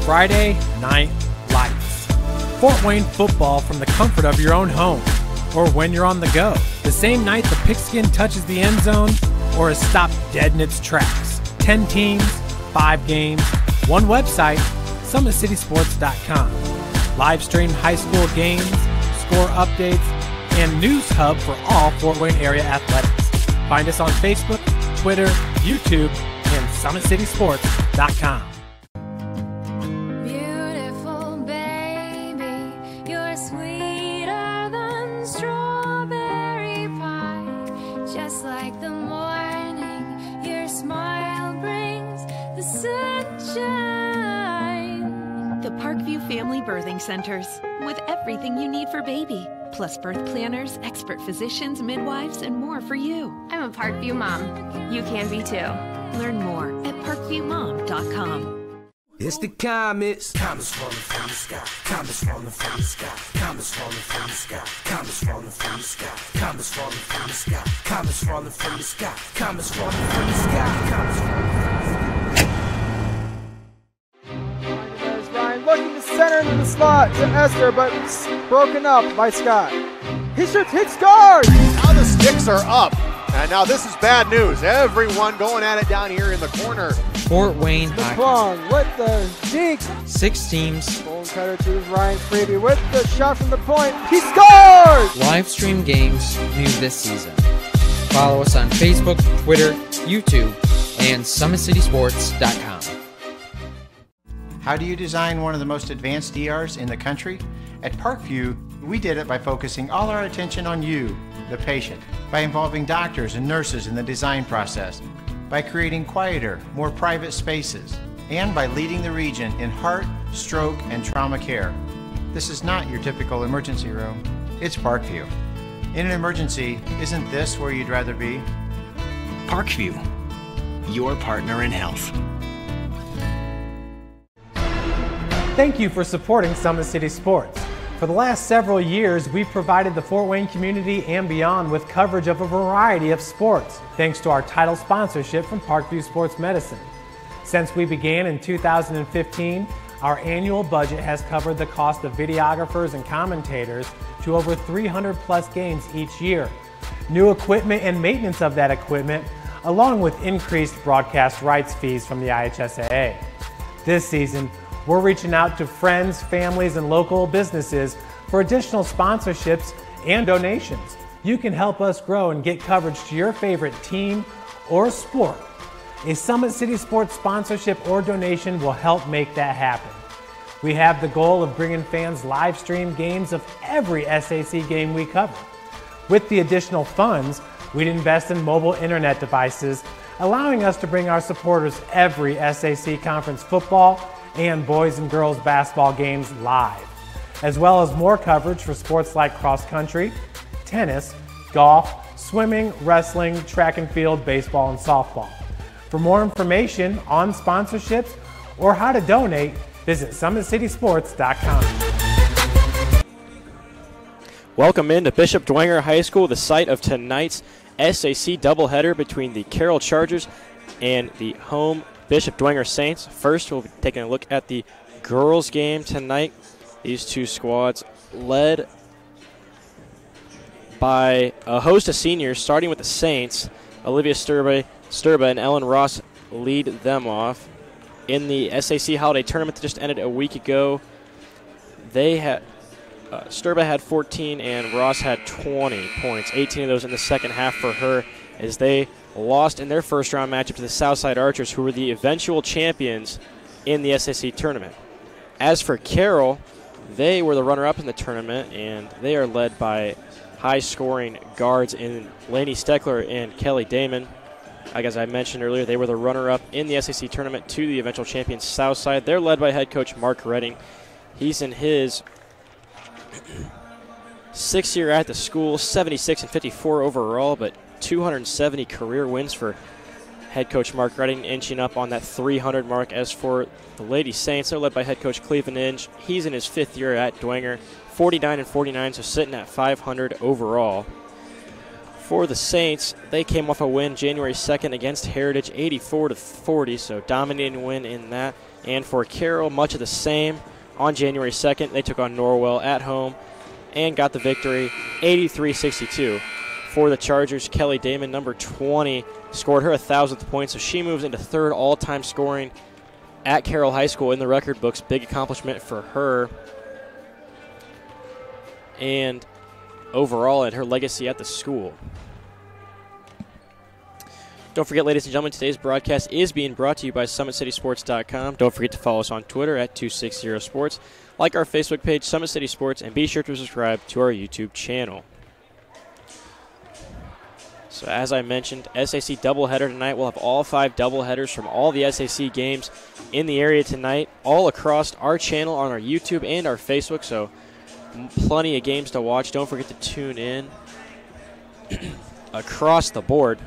Friday Night Lights. Fort Wayne football from the comfort of your own home, or when you're on the go. The same night the pigskin touches the end zone, or is stopped dead in its tracks. 10 teams, 5 games, one website, SummitCitySports.com. Live stream high school games, score updates, and news hub for all Fort Wayne area athletics. Find us on Facebook, Twitter, YouTube, and SummitCitySports.com. Beautiful baby, you're sweeter than strawberry pie. Just like the morning, your smile brings the sunshine. The Parkview Family Birthing Centers, with everything you need for baby, plus birth planners, expert physicians, midwives, and more for you. I'm a Parkview mom. You can be too. Learn more at parkviewmom.com. It's the comets. Comets falling from the sky. Comets falling from the sky. Comets falling from the sky. Comets falling from the sky. Comets falling from the sky. Comets falling from the sky. Comets falling from the sky. Comets falling from the sky. There's Ryan looking to center into the slot to Esther, but broken up by Scott. He shoots, hits, scores! Now the sticks are up. And now this is bad news. Everyone going at it down here in the corner. Fort Wayne McClung with the deke. 6 teams. Bone cutter to Ryan Freeby with the shot from the point. He scores! Live stream games new this season. Follow us on Facebook, Twitter, YouTube, and SummitCitySports.com. How do you design one of the most advanced ERs in the country? At Parkview, we did it by focusing all our attention on you, the patient, by involving doctors and nurses in the design process, by creating quieter, more private spaces, and by leading the region in heart, stroke, and trauma care. This is not your typical emergency room. It's Parkview. In an emergency, isn't this where you'd rather be? Parkview, your partner in health. Thank you for supporting Summit City Sports. For the last several years, we've provided the Fort Wayne community and beyond with coverage of a variety of sports, thanks to our title sponsorship from Parkview Sports Medicine. Since we began in 2015, our annual budget has covered the cost of videographers and commentators to over 300 plus games each year. New equipment and maintenance of that equipment, along with increased broadcast rights fees from the IHSAA. This season, we're reaching out to friends, families, and local businesses for additional sponsorships and donations. You can help us grow and get coverage to your favorite team or sport. A Summit City Sports sponsorship or donation will help make that happen. We have the goal of bringing fans live stream games of every SAC game we cover. With the additional funds, we'd invest in mobile internet devices, allowing us to bring our supporters every SAC conference football and boys and girls basketball games live, as well as more coverage for sports like cross country, tennis, golf, swimming, wrestling, track and field, baseball, and softball. For more information on sponsorships or how to donate, visit SummitCitySports.com. Welcome into Bishop Dwenger High School, the site of tonight's SAC doubleheader between the Carroll Chargers and the home Bishop Dwenger Saints. First, we'll be taking a look at the girls' game tonight. These two squads led by a host of seniors, starting with the Saints. Olivia Sturba and Ellen Ross lead them off. In the SAC Holiday Tournament that just ended a week ago, they had Sturba had 14 and Ross had 20 points, 18 of those in the second half for her, as they lost in their first round matchup to the Southside Archers, who were the eventual champions in the SAC tournament. As for Carroll, they were the runner-up in the tournament, and they are led by high-scoring guards in Lainey Steckler and Kelly Damon. Like as I mentioned earlier, they were the runner-up in the SAC tournament to the eventual champions Southside. They're led by head coach Mark Redding. He's in his 6th year at the school, 76 and 54 overall, but 270 career wins for head coach Mark Redding, inching up on that 300 mark. As for the Lady Saints, they're led by head coach Cleveland Inge. He's in his 5th year at Dwenger, 49 and 49, so sitting at 500 overall. For the Saints, they came off a win January 2nd against Heritage, 84-40, so dominating win in that. And for Carroll, much of the same. On January 2nd, they took on Norwell at home and got the victory 83-62. For the Chargers, Kelly Damon, number 20, scored her 1,000th point, so she moves into third all-time scoring at Carroll High School in the record books. Big accomplishment for her. And overall in her legacy at the school. Don't forget, ladies and gentlemen, today's broadcast is being brought to you by SummitCitySports.com. Don't forget to follow us on Twitter at 260sports, like our Facebook page, Summit City Sports, and be sure to subscribe to our YouTube channel. So as I mentioned, SAC doubleheader tonight. We'll have all 5 doubleheaders from all the SAC games in the area tonight, all across our channel on our YouTube and our Facebook, so plenty of games to watch. Don't forget to tune in across the board.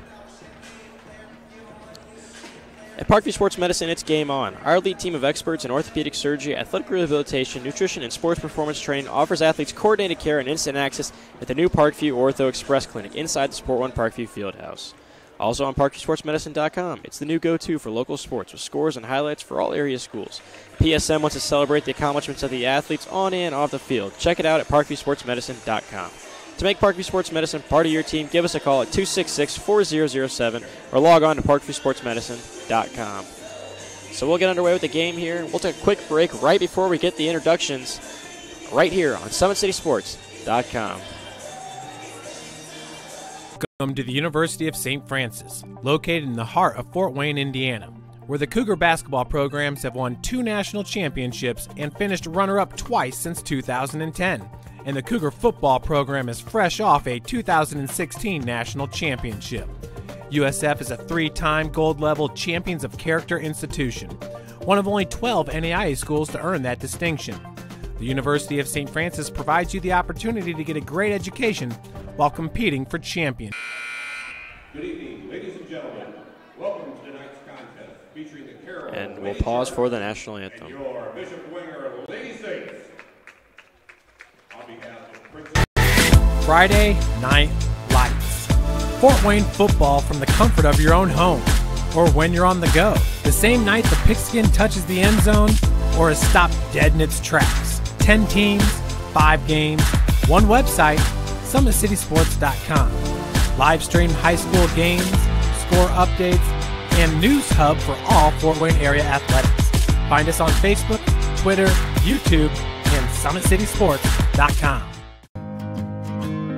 At Parkview Sports Medicine, it's game on. Our elite team of experts in orthopedic surgery, athletic rehabilitation, nutrition, and sports performance training offers athletes coordinated care and instant access at the new Parkview Ortho Express Clinic inside the Sport One Parkview Fieldhouse. Also on ParkviewSportsMedicine.com, it's the new go-to for local sports with scores and highlights for all area schools. PSM wants to celebrate the accomplishments of the athletes on and off the field. Check it out at ParkviewSportsMedicine.com. To make Parkview Sports Medicine part of your team, give us a call at 266-4007 or log on to ParkviewSportsMedicine.com. So we'll get underway with the game here. We'll take a quick break right before we get the introductions right here on SummitCitySports.com. Welcome to the University of St. Francis, located in the heart of Fort Wayne, Indiana, where the Cougar basketball programs have won 2 national championships and finished runner-up twice since 2010. And the Cougar football program is fresh off a 2016 national championship. USF is a 3-time gold-level Champions of Character institution, one of only 12 NAIA schools to earn that distinction. The University of St. Francis provides you the opportunity to get a great education while competing for champions. Good evening, ladies and gentlemen. Welcome to tonight's contest featuring the Carroll. And we'll pause for the national anthem. And your Bishop Dwenger Lady Saints. On behalf of Prince. Friday Night Lights. Fort Wayne football from the comfort of your own home, or when you're on the go. The same night the pigskin touches the end zone, or is stopped dead in its tracks. 10 teams, 5 games, 1 website, SummitCitySports.com. Live stream high school games, score updates, and news hub for all Fort Wayne area athletics. Find us on Facebook, Twitter, YouTube, and SummitCitySports.com.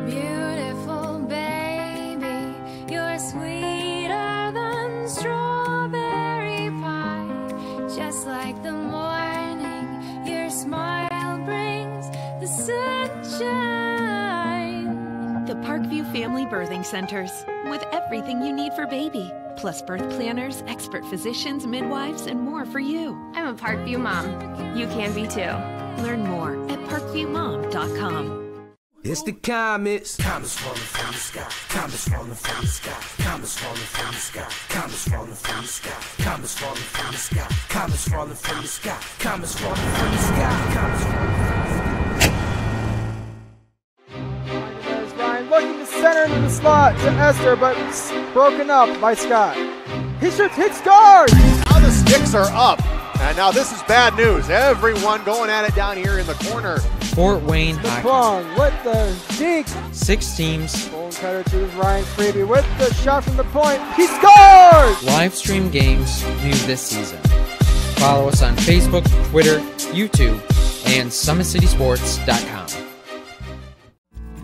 Beautiful baby, you're sweeter than strawberry pie. Just like the morning, your smile brings the sunshine. The Parkview Family Birthing Centers, with everything you need for baby, plus birth planners, expert physicians, midwives, and more for you. I'm a Parkview mom. You can be too. Learn more at parkviewmom.com. It's the comets. Comets falling from the sky. Comets falling from the sky. Comets falling from the sky. Comets falling from the sky. Comets falling from the sky. Comets falling from the sky. Comets falling from the sky. Comets falling from the sky. There's Ryan looking to center into the slot to Esther, but broken up by Scott. He shoots, hits guard! Now the sticks are up. And now this is bad news. Everyone going at it down here in the corner. Fort Wayne The Hockey. prong with the deke. 6 teams, Bone cutter to Ryan Freeby with the shot from the point. He scores! live stream games new this season. Follow us on Facebook, Twitter, YouTube, and SummitCitySports.com.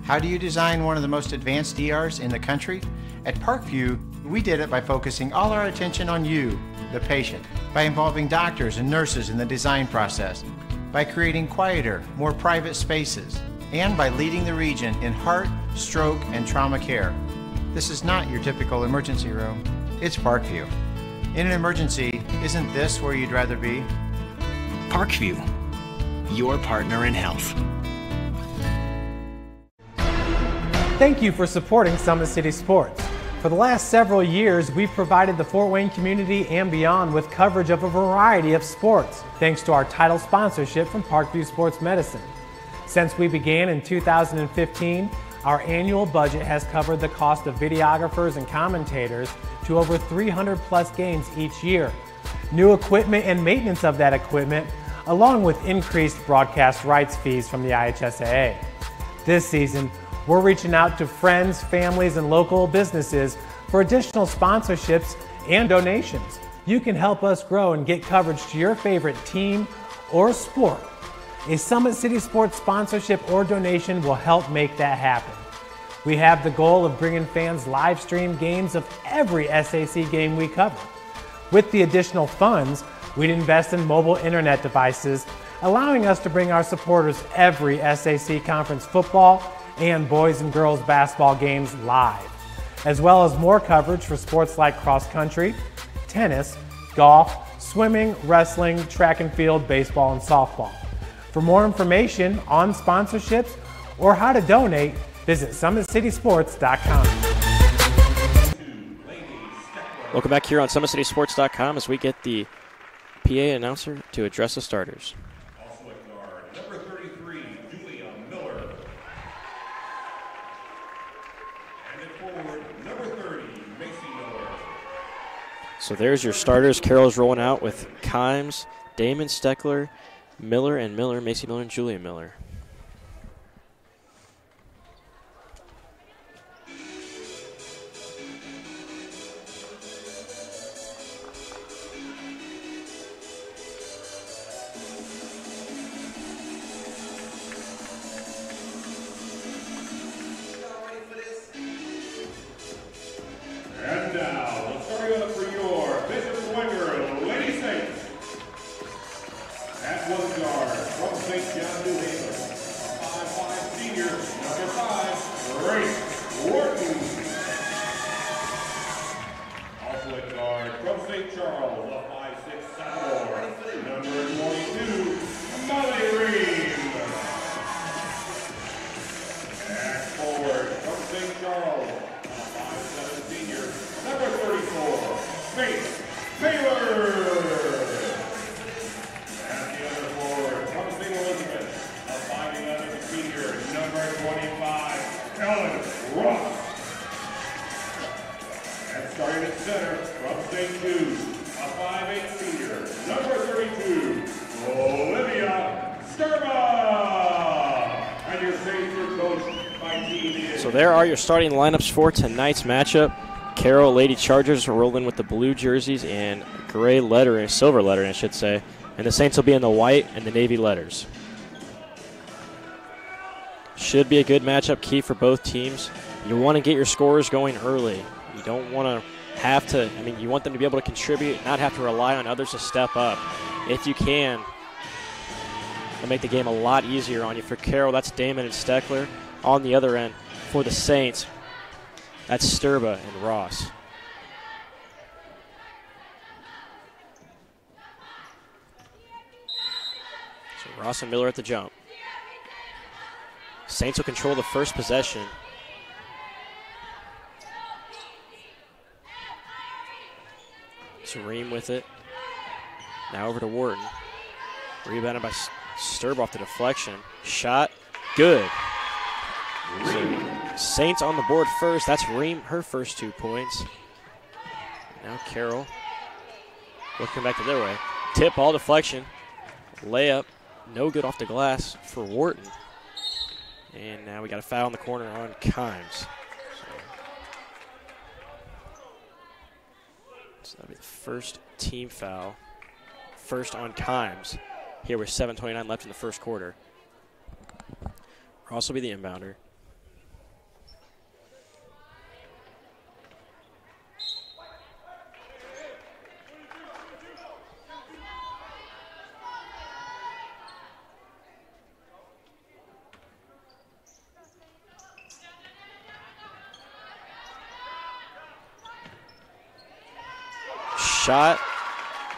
How do you design one of the most advanced ERs in the country? At Parkview, we did it by focusing all our attention on you, the patient, by involving doctors and nurses in the design process, by creating quieter, more private spaces, and by leading the region in heart, stroke, and trauma care. This is not your typical emergency room. It's Parkview. In an emergency, isn't this where you'd rather be? Parkview, your partner in health. Thank you for supporting Summit City Sports. For the last several years, we've provided the Fort Wayne community and beyond with coverage of a variety of sports, thanks to our title sponsorship from Parkview Sports Medicine. Since we began in 2015, our annual budget has covered the cost of videographers and commentators to over 300 plus games each year, new equipment and maintenance of that equipment, along with increased broadcast rights fees from the IHSAA. This season, we're reaching out to friends, families, and local businesses for additional sponsorships and donations. You can help us grow and get coverage to your favorite team or sport. A Summit City Sports sponsorship or donation will help make that happen. We have the goal of bringing fans live stream games of every SAC game we cover. With the additional funds, we'd invest in mobile internet devices, allowing us to bring our supporters every SAC conference football and boys and girls basketball games live, as well as more coverage for sports like cross country, tennis, golf, swimming, wrestling, track and field, baseball, and softball. For more information on sponsorships or how to donate, visit SummitCitySports.com. Welcome back here on SummitCitySports.com as we get the PA announcer to address the starters. Number 33, Julia Miller. And at forward, number 30, Macy Miller. So there's your starters. Carroll's rolling out with Kimes, Damon Steckler, Miller and Miller, Macy Miller and Julia Miller. And now, let's start up for your Bishop Dwenger Lady Saints. At one guard, from St. John, New Haven, 5'5" senior, number 5, Grace Wharton. Also at guard, from St. Charles, a 5'6" sophomore, number 22, Molly Reed. At forward, from St. Charles, a 5'7" senior, number 34, Faith Taylor. At the other forward, from St. Elizabeth, a 5'11" senior, number 25, Ellen Ross. And starting at center, from St. Jude, a 5'8" senior, number 32, Olivia Sturba. And your Saints are coached by Team. So there are your starting lineups for tonight's matchup. Carroll Lady Chargers are rolling with the blue jerseys and gray lettering, silver lettering, I should say. And the Saints will be in the white and the navy letters. Should be a good matchup, key for both teams. You want to get your scorers going early. You don't want to have to, you want them to be able to contribute, not have to rely on others to step up. If you can, it'll make the game a lot easier on you. For Carroll, that's Damon and Steckler. On the other end, for the Saints, that's Sturba and Ross. So Ross and Miller at the jump. Saints will control the first possession. Reem with it. Now over to Wharton. Rebounded by Sturba off the deflection. Shot, good. So Saints on the board first. That's Reem, her first 2 points. Now Carroll looking back to their way. Tip, ball deflection. Layup, no good off the glass for Wharton. And now we got a foul in the corner on Kimes. So that'll be the first team foul. First on Kimes. Here with 7:29 left in the first quarter. Ross will be the inbounder. Shot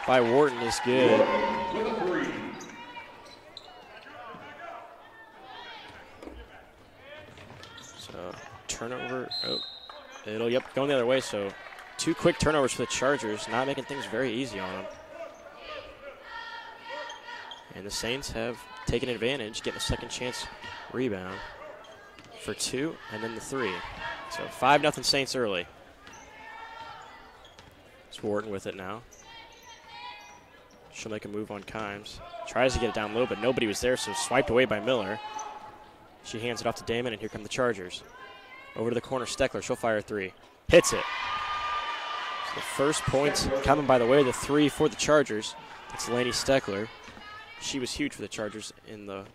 by Wharton is good. So turnover. Oh, it'll going the other way. So 2 quick turnovers for the Chargers, not making things very easy on them. And the Saints have taken advantage, getting a second chance rebound for 2, and then the 3. So 5-0 Saints early. It's Wharton with it now. She'll make a move on Kimes. Tries to get it down low, but nobody was there, so swiped away by Miller. She hands it off to Damon, and here come the Chargers. Over to the corner, Steckler. She'll fire a three. Hits it. So the first points coming by the way of the three for the Chargers. It's Lainey Steckler. She was huge for the Chargers in the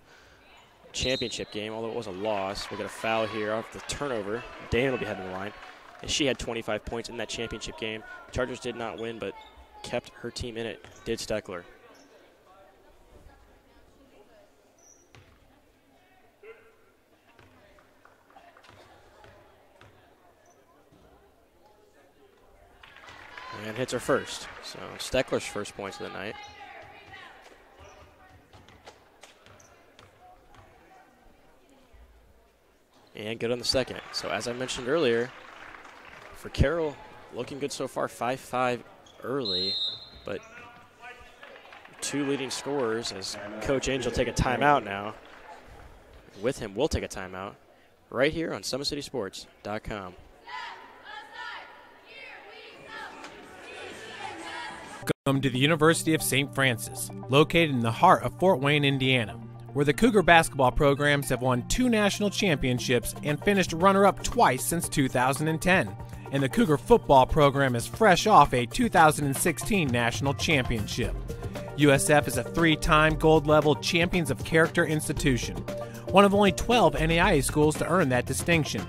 championship game, although it was a loss. We'll get a foul here off the turnover. Damon will be heading to the line. And she had 25 points in that championship game. Chargers did not win, but kept her team in it, did Steckler. And hits her first. So Steckler's first points of the night. And good on the second. So as I mentioned earlier, for Carroll, looking good so far, 5-5 early, but two leading scorers as Coach Angel take a timeout now. With him, we'll take a timeout right here on SummitCitySports.com. Welcome to the University of St. Francis, located in the heart of Fort Wayne, Indiana, where the Cougar basketball programs have won 2 national championships and finished runner-up twice since 2010. And the Cougar football program is fresh off a 2016 national championship. USF is a 3-time gold-level Champions of Character institution, one of only 12 NAIA schools to earn that distinction.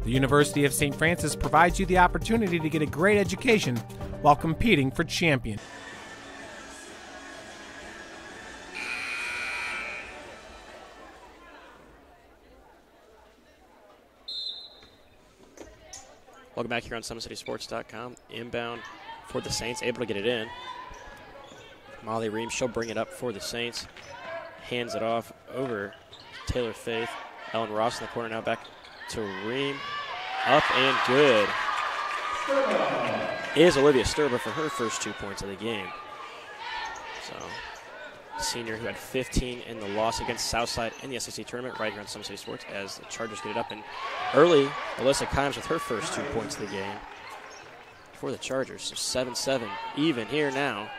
The University of St. Francis provides you the opportunity to get a great education while competing for champions. Welcome back here on SummitCitySports.com. Inbound for the Saints, able to get it in. Molly Ream, she'll bring it up for the Saints. Hands it off over to Taylor Faith. Ellen Ross in the corner now, back to Ream. Up and good. Is Olivia Sturba for her first 2 points of the game. So, senior who had 15 in the loss against Southside in the SAC tournament right here on Summit City Sports as the Chargers get it up. And early, Alyssa Kimes with her first 2 points of the game for the Chargers. So 7-7 even here now.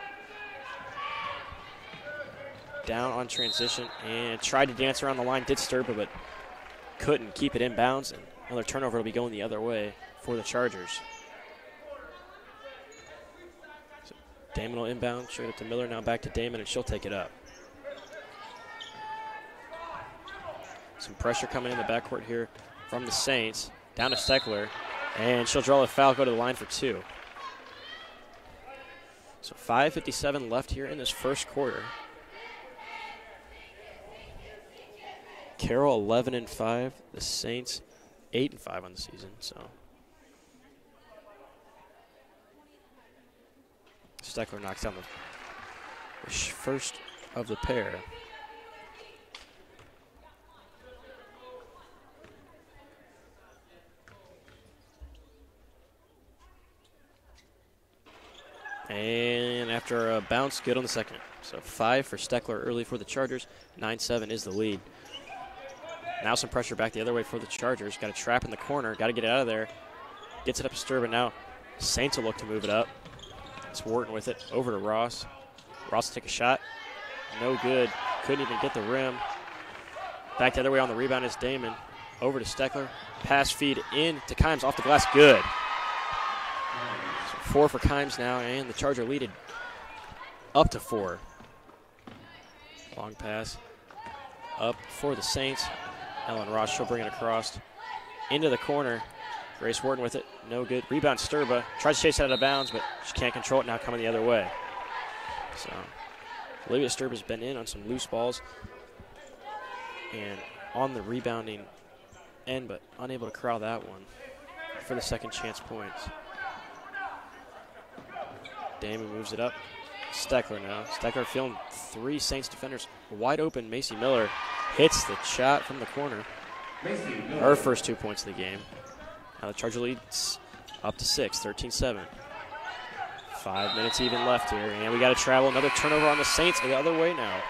Down on transition and tried to dance around the line. Did Sturba, but couldn't keep it inbounds. And another turnover will be going the other way for the Chargers. So Damon will inbound, straight up to Miller, now back to Damon, and she'll take it up. Some pressure coming in the backcourt here from the Saints. Down to Steckler, and she'll draw a foul, go to the line for 2. So 5:57 left here in this first quarter. Carroll 11-5, the Saints 8-5 on the season. So Steckler knocks down the first of the pair. And after a bounce, good on the second. So 5 for Steckler early for the Chargers. 9-7 is the lead. Now some pressure back the other way for the Chargers. Got a trap in the corner. Got to get it out of there. Gets it up to Sturba now. Saints will look to move it up. It's Wharton with it. Over to Ross. Ross will take a shot. No good. Couldn't even get the rim. Back the other way on the rebound is Damon. Over to Steckler. Pass feed in to Kimes off the glass. Good. So 4 for Kimes now, and the Charger leaded up to 4. Long pass up for the Saints. Ellen Ross, she'll bring it across into the corner. Grace Wharton with it, no good. Rebound Sturba, tries to chase it out of bounds, but she can't control it, now coming the other way. So Olivia Sturba's been in on some loose balls and on the rebounding end, but unable to corral that one for the second chance points. Damon moves it up. Steckler now. Steckler feeling 3 Saints defenders wide open. Macy Miller hits the shot from the corner. Her first 2 points of the game. Now the Charger leads up to 6, 13-7. 5 minutes even left here, and we got to travel. Another turnover on the Saints the other way now.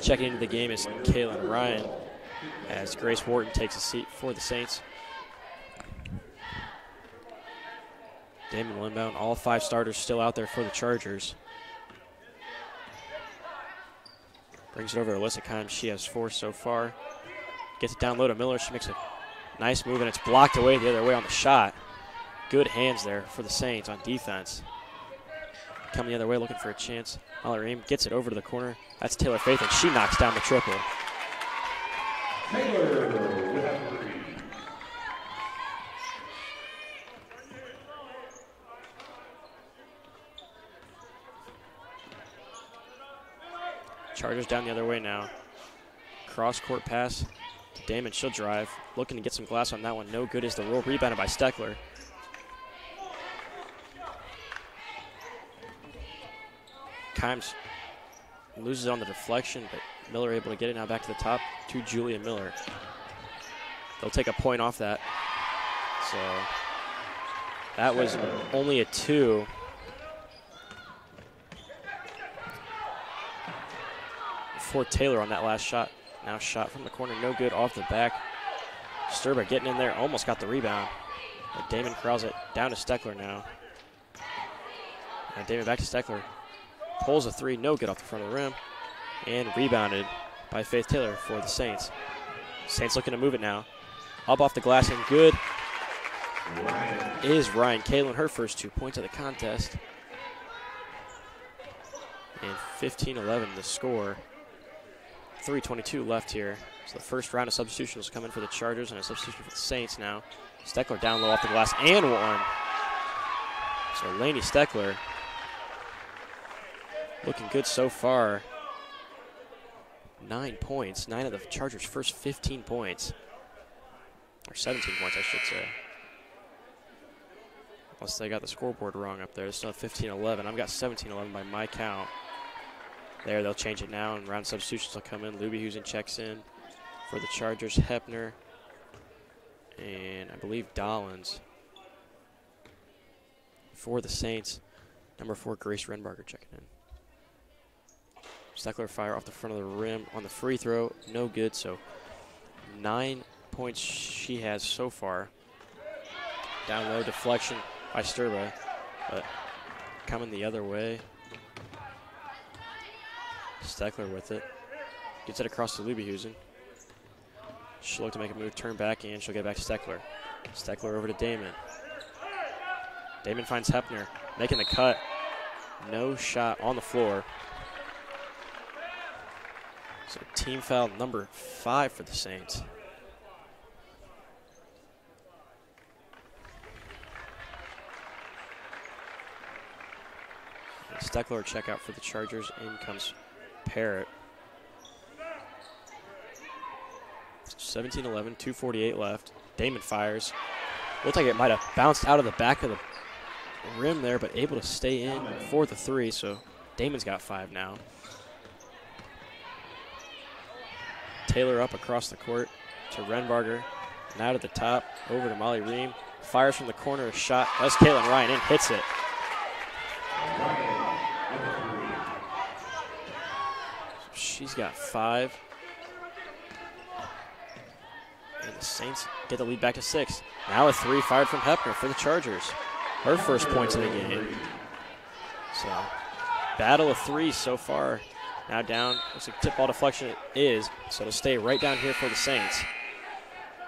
Checking into the game is Kaylin Ryan as Grace Wharton takes a seat for the Saints. Damon will inbound. All 5 starters still out there for the Chargers. Brings it over to Alyssa Kimes. She has 4 so far. Gets it down low to Miller. She makes a nice move, and it's blocked away the other way on the shot. Good hands there for the Saints on defense. Coming the other way, looking for a chance. Molly Ream gets it over to the corner. That's Taylor Faith, and she knocks down the triple. Taylor with a 3. Chargers down the other way now. Cross-court pass to Damon. She'll drive. Looking to get some glass on that one. No good is the roll. Rebounded by Steckler. Kimes loses on the deflection, but Miller able to get it now back to the top to Julia Miller. They'll take a point off that. So that was only a 2. For Taylor on that last shot. Now shot from the corner, no good, off the back. Sturba getting in there, almost got the rebound. But Damon corrals it down to Steckler now. And Damon back to Steckler. Pulls a 3, no good off the front of the rim. And rebounded by Faith Taylor for the Saints. Saints looking to move it now. Up off the glass and good is Ryan Kalin, her first 2 points of the contest. And 15-11 the score. 3:22 left here. So the first round of substitutions will come in for the Chargers and a substitution for the Saints now. Steckler down low off the glass and 1. So Lainey Steckler looking good so far. 9 points. 9 of the Chargers' first 15 points. Or 17 points, I should say. Unless they got the scoreboard wrong up there. It's still 15-11. I've got 17-11 by my count. There, they'll change it now, and round substitutions will come in. Lubyhusen checks in for the Chargers. Hepner and I believe Dollins for the Saints. Number 4, Grace Renbarger checking in. Steckler fire off the front of the rim on the free throw. No good, so 9 points she has so far. Down low, deflection by Sturba, but coming the other way. Steckler with it. Gets it across to Lubyhusen. She'll look to make a move, turn back, and she'll get back to Steckler. Steckler over to Damon. Damon finds Hepner, making the cut. No shot on the floor. So team foul number 5 for the Saints. And Steckler check out for the Chargers. In comes Parrott. 17-11, 2:48 left. Damon fires. Looks like it might have bounced out of the back of the rim there, but able to stay in for the 3, so Damon's got 5 now. Taylor up across the court to Renbarger. Now to the top, over to Molly Ream. Fires from the corner, a shot. That's Kaylin Ryan in, hits it. She's got 5. And the Saints get the lead back to 6. Now a 3 fired from Hepner for the Chargers. Her first points of the game. So, battle of 3 so far. Now down. Looks like tip ball deflection it is. So it'll stay right down here for the Saints.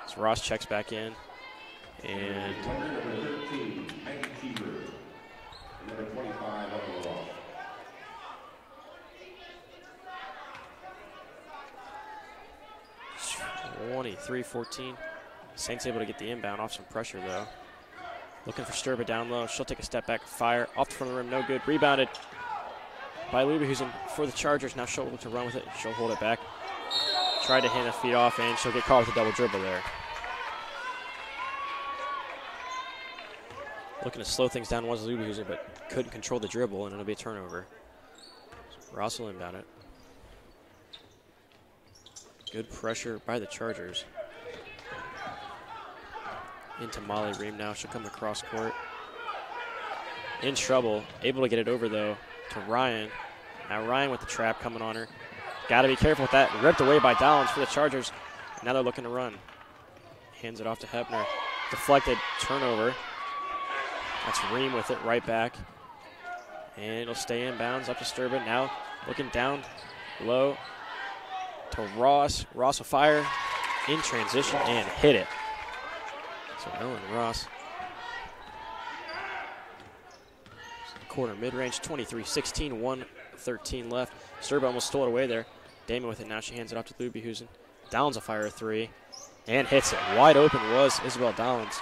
So Ross checks back in. And Number 13, Maggie Cheever. Number 25, Ella Ross. 23-14. Saints able to get the inbound off some pressure, though. Looking for Sturba down low. She'll take a step back, fire. Off the front of the rim, no good. Rebounded by Lubyhusen for the Chargers. Now she'll look to run with it. She'll hold it back. Tried to hand a feed off, and she'll get caught with a double dribble there. Looking to slow things down was Lubyhusen, but couldn't control the dribble, and it'll be a turnover. So Ross will inbound it. Good pressure by the Chargers. Into Molly Ream now. She'll come across court. In trouble. Able to get it over, though, to Ryan. Now Ryan with the trap coming on her. Got to be careful with that. Ripped away by Dollins for the Chargers. Now they're looking to run. Hands it off to Hepner. Deflected. Turnover. That's Ream with it right back. And it'll stay in bounds up to Sturba. Now looking down low. to Ross. Ross will fire in transition and hit it. So Ellen Ross. Corner mid-range, 23-16, 1:13 left. Sturba almost stole it away there. Damon with it now. She hands it off to Lubyhusen. Downs a fire 3 and hits it. Wide open was Isabel Downs.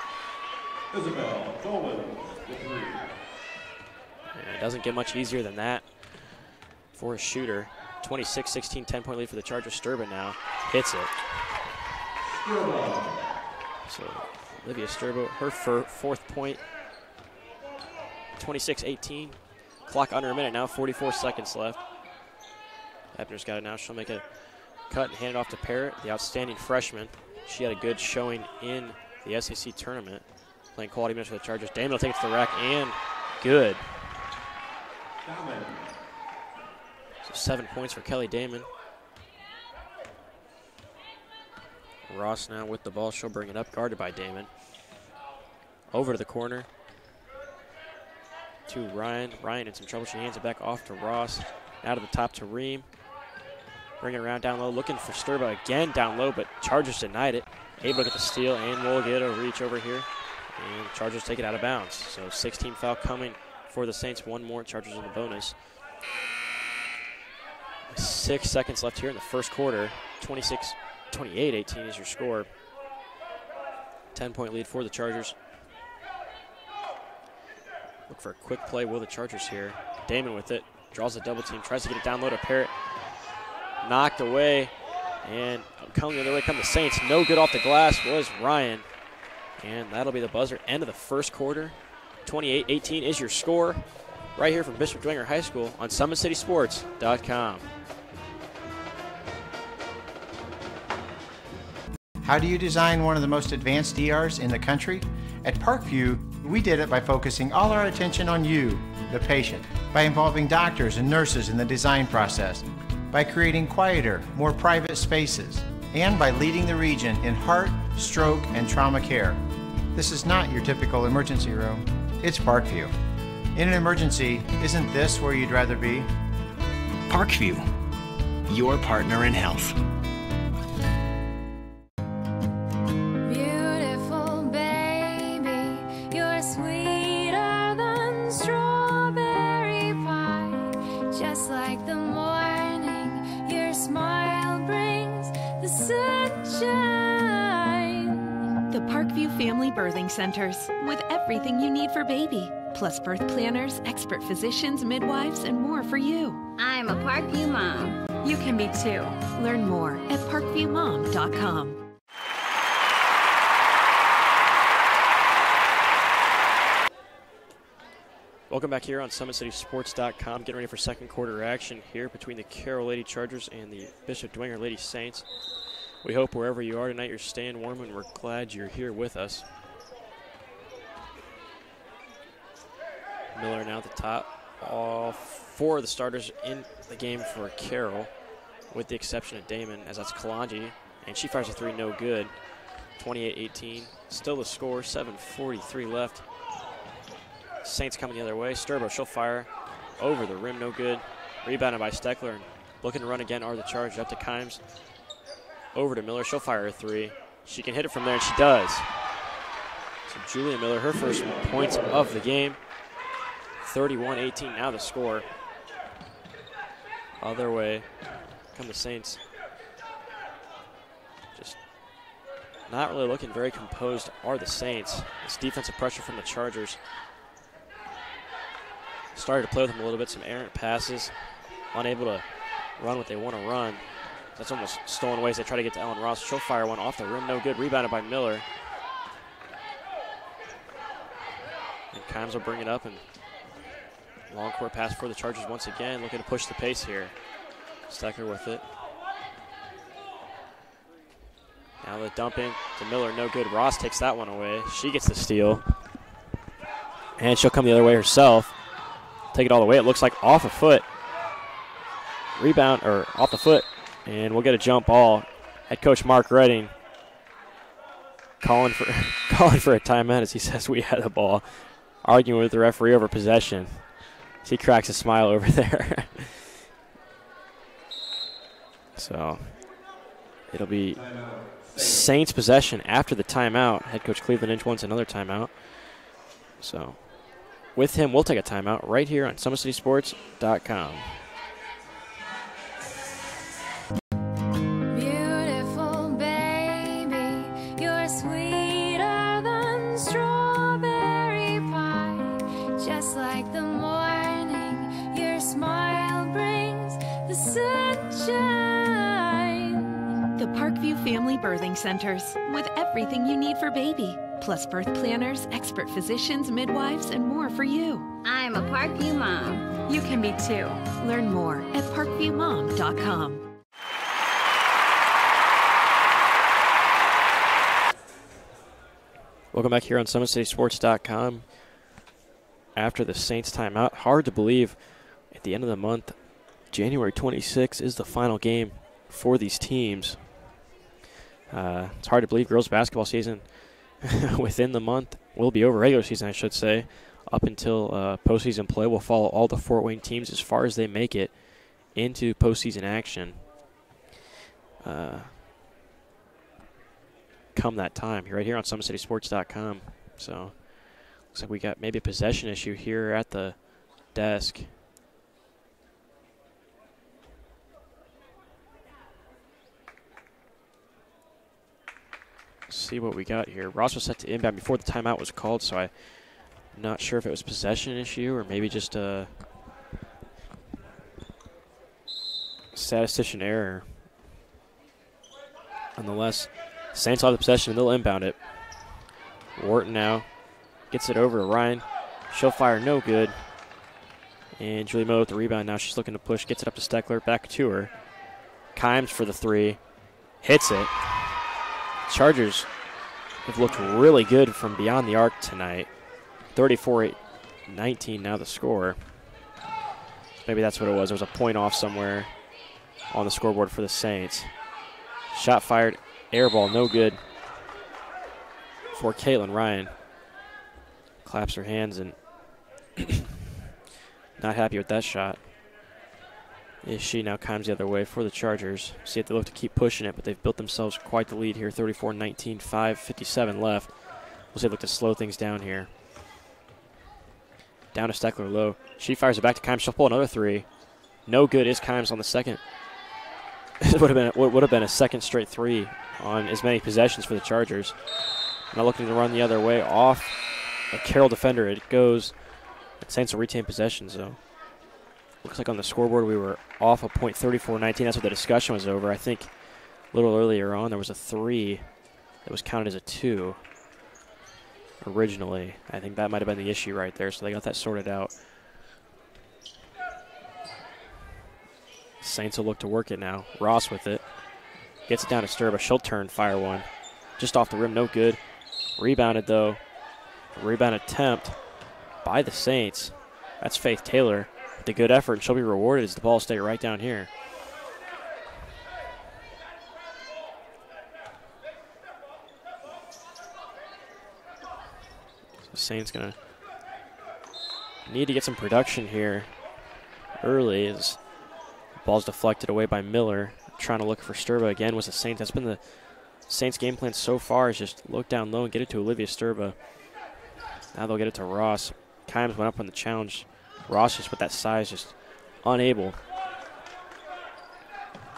Isabel Dolan, the 3. And it doesn't get much easier than that for a shooter. 26-16, 10-point lead for the Chargers. Sturba now hits it. So Olivia Sturba, her fourth point. 26-18. Clock under a minute now, 44 seconds left. Ebner's got it now. She'll make a cut and hand it off to Parrott, the outstanding freshman. She had a good showing in the SAC tournament, playing quality minutes for the Chargers. Damon will take it to the rack and good. So 7 points for Kelly Damon. Ross now with the ball. She'll bring it up, guarded by Damon. Over to the corner to Ryan. Ryan in some trouble. She hands it back off to Ross. Out of the top to Ream. Bring it around down low, looking for Sturba again down low, but Chargers denied it. Able to get the steal, and we'll get a reach over here. And Chargers take it out of bounds. So 16 foul coming for the Saints. One more, Chargers in the bonus. 6 seconds left here in the first quarter. 28-18 is your score. 10-point lead for the Chargers. Look for a quick play with the Chargers here. Damon with it, draws a double team, tries to get it down low to Parrott. Knocked away, and coming the other way come the Saints. No good off the glass was Ryan. And that'll be the buzzer. End of the first quarter. 28-18 is your score. Right here from Bishop Dwenger High School on SummitCitySports.com. How do you design one of the most advanced DRs in the country? At Parkview, we did it by focusing all our attention on you, the patient, by involving doctors and nurses in the design process, by creating quieter, more private spaces, and by leading the region in heart, stroke, and trauma care. This is not your typical emergency room. It's Parkview. In an emergency, isn't this where you'd rather be? Parkview, your partner in health. Beautiful baby, you're sweeter than strawberry pie. Just like the morning, your smile brings the sunshine. The Parkview Family Birthing Centers, with everything you need for baby, plus birth planners, expert physicians, midwives, and more for you. I'm a Parkview mom. You can be too. Learn more at parkviewmom.com. Welcome back here on SummitCitySports.com. Getting ready for second quarter action here between the Carroll Lady Chargers and the Bishop Dwenger Lady Saints. We hope wherever you are tonight you're staying warm, and we're glad you're here with us. Miller now at the top. All four of the starters in the game for Carroll, with the exception of Damon, as that's Kalanji, and she fires a three, no good. 28-18, still the score, 7:43 left. Saints coming the other way. Sturbo, she'll fire over the rim, no good. Rebounded by Steckler, and looking to run again are the Chargers. Up to Kimes, over to Miller, she'll fire a three. She can hit it from there, and she does. So Julia Miller, her first points of the game. 31-18 now the score. Other way come the Saints. Just not really looking very composed are the Saints. It's defensive pressure from the Chargers. Started to play with them a little bit, some errant passes. Unable to run what they want to run. That's almost stolen away as they try to get to Ellen Ross. She'll fire one off the rim, no good. Rebounded by Miller. And Kimes will bring it up, and long court pass for the Chargers once again, looking to push the pace here. Stecker with it. Now the dump in to Miller, no good. Ross takes that one away. She gets the steal. And she'll come the other way herself. Take it all the way. It looks like off a foot. Rebound, or off the foot. And we'll get a jump ball. Head coach Mark Redding calling for a timeout as he says we had the ball. Arguing with the referee over possession. He cracks a smile over there. So It'll be Saints possession after the timeout. Head coach Cleveland Inch wants another timeout. So with him, we'll take a timeout right here on SummitCitySports.com. Beautiful baby, you're sweeter than strawberry pie. Just like the morning, your smile brings the sunshine. The Parkview Family Birthing Centers, with everything you need for baby, plus birth planners, expert physicians, midwives, and more for you. I'm a Parkview mom. You can be too. Learn more at parkviewmom.com. Welcome back here on SummitCitySports.com. After the Saints timeout, hard to believe at the end of the month, January 26th is the final game for these teams. It's hard to believe girls basketball season within the month will be over. Regular season, I should say, up until postseason play. We'll follow all the Fort Wayne teams as far as they make it into postseason action. Come that time, right here on SummitCitySports.com. So looks like we got maybe a possession issue here at the desk. See what we got here. Ross was set to inbound before the timeout was called, so I'm not sure if it was possession issue or maybe just a statistician error. Nonetheless, Saints have the possession and they'll inbound it. Wharton now gets it over to Ryan. She'll fire, no good. And Julie Moe with the rebound now. She's looking to push, gets it up to Steckler, back to her. Kimes for the three, hits it. Chargers have looked really good from beyond the arc tonight. 34-19 now the score. Maybe that's what it was. There was a point off somewhere on the scoreboard for the Saints. Shot fired, air ball, no good for Caitlin Ryan. Claps her hands and not happy with that shot. She now climbs the other way for the Chargers. See if they look to keep pushing it, but they've built themselves quite the lead here. 34-19, 5:57 left. We'll see if they look to slow things down here. Down to Steckler low. She fires it back to Kimes. She'll pull another three. No good is Kimes on the second. This would have been a second straight three on as many possessions for the Chargers. Now looking to run the other way off a Carroll defender. It goes. The Saints will retain possession, so. Looks like on the scoreboard we were off a point, 34-19. That's what the discussion was over. I think a little earlier on there was a three that was counted as a two originally. I think that might have been the issue right there, so they got that sorted out. Saints will look to work it now. Ross with it. Gets it down to Sturba. She'll turn, fire one. Just off the rim, no good. Rebounded though. Rebound attempt by the Saints. That's Faith Taylor. The good effort, and she'll be rewarded as the ball stay right down here. So Saints gonna need to get some production here early as the ball's deflected away by Miller. Trying to look for Sturba again was the Saints. That's been the Saints' game plan so far, is just look down low and get it to Olivia Sturba. Now they'll get it to Ross. Kimes went up on the challenge. Ross just with that size, just unable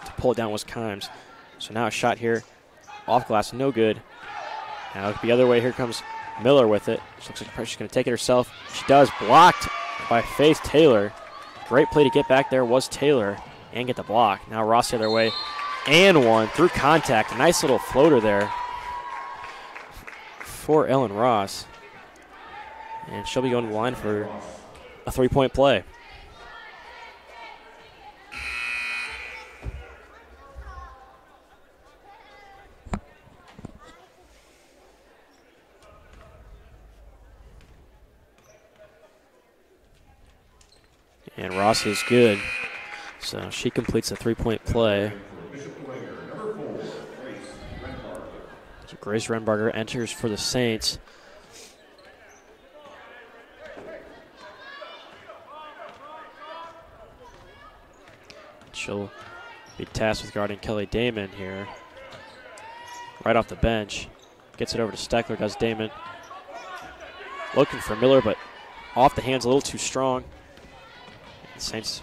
to pull it down was Kimes. So now a shot here, off glass, no good. Now the other way, here comes Miller with it. She looks like she's going to take it herself. She does, blocked by Faith Taylor. Great play to get back there was Taylor and get the block. Now Ross the other way, and one through contact. A nice little floater there for Ellen Ross. And she'll be going to the line for a three-point play. And Ross is good. So she completes the three-point play. So Grace Renbarger enters for the Saints. She'll be tasked with guarding Kelly Damon here. right off the bench. Gets it over to Steckler, does Damon. Looking for Miller, but off the hands a little too strong. The Saints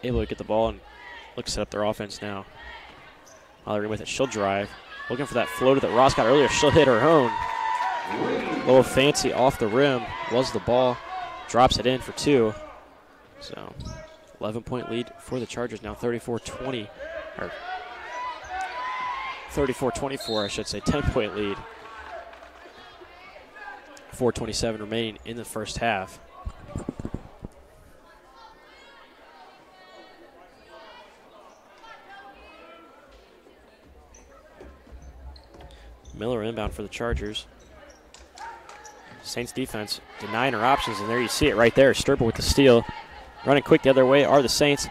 able to get the ball and look to set up their offense now. Mallory with it, she'll drive. Looking for that floater that Ross got earlier. She'll hit her own. A little fancy off the rim was the ball. Drops it in for 2. So 11-point lead for the Chargers now, 34-20, or 34-24, I should say, 10-point lead. 4:27 remaining in the first half. Miller inbound for the Chargers. Saints defense denying her options, and there you see it right there. Sturba with the steal. Running quick the other way are the Saints.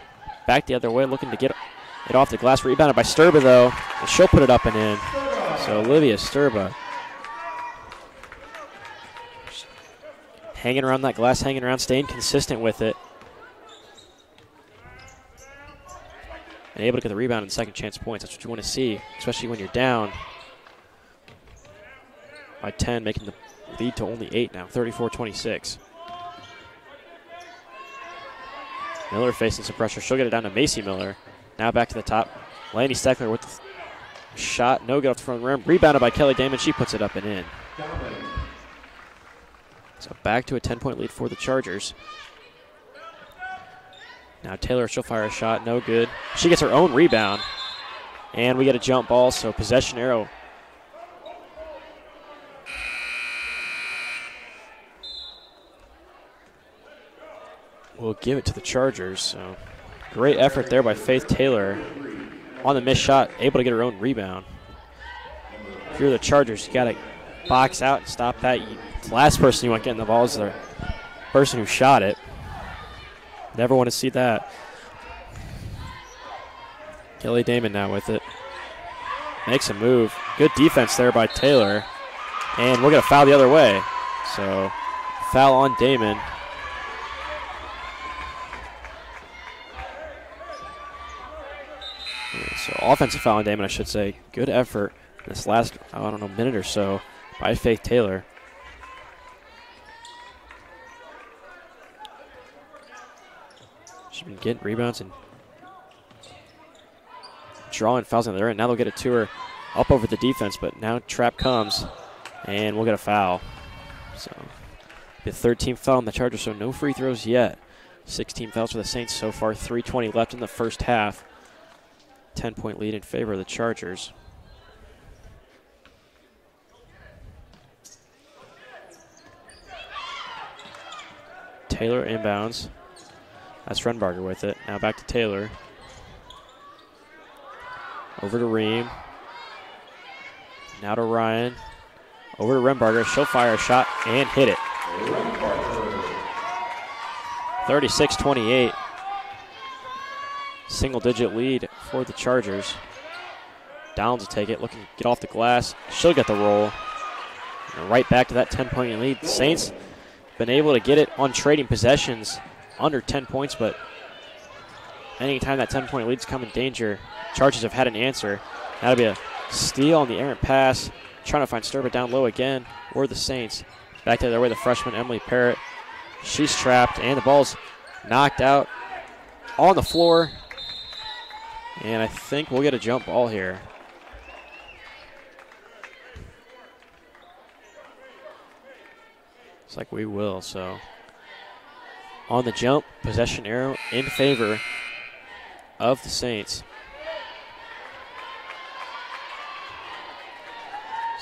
Back the other way, looking to get it off the glass. Rebounded by Sturba, though, and she'll put it up and in. So Olivia Sturba hanging around that glass, hanging around, staying consistent with it. And able to get the rebound and second chance points. That's what you want to see, especially when you're down by 10, making the lead to only 8 now, 34-26. Miller facing some pressure. She'll get it down to Macy Miller. Now back to the top. Laney Steckler with the shot. No good off the front rim. Rebounded by Kelly Damon. She puts it up and in. So back to a 10-point lead for the Chargers. Now Taylor, she'll fire a shot. No good. She gets her own rebound. And we get a jump ball, so possession arrow. We'll give it to the Chargers. So great effort there by Faith Taylor on the missed shot, able to get her own rebound. If you're the Chargers, you got to box out and stop that. The last person you want getting the ball is the person who shot it. Never want to see that. Kelly Damon now with it. Makes a move. Good defense there by Taylor. And we'll get a foul the other way. So foul on Damon. So offensive foul on Damon, I should say. Good effort in this last, I don't know, minute or so by Faith Taylor. She's been getting rebounds and drawing fouls on the other end. Now they'll get it to her up over the defense, but now trap comes, and we'll get a foul. So the 13th foul on the Chargers, so no free throws yet. 16 fouls for the Saints so far, 3:20 left in the first half. 10-point lead in favor of the Chargers. Taylor inbounds. That's Renbarger with it. Now back to Taylor. Over to Ream. Now to Ryan. Over to Renbarger. She'll fire a shot and hit it. 36-28. Single-digit lead for the Chargers. Downs will take it, looking to get off the glass. She'll get the roll. And right back to that 10-point lead. The Saints been able to get it on trading possessions under 10 points, but anytime that 10-point lead's come in danger, Chargers have had an answer. That'll be a steal on the errant pass. Trying to find Sturba down low again, or the Saints. Back to their way, the freshman Emily Parrott. She's trapped, and the ball's knocked out on the floor. And I think we'll get a jump ball here. Looks like we will, so. On the jump, possession arrow in favor of the Saints.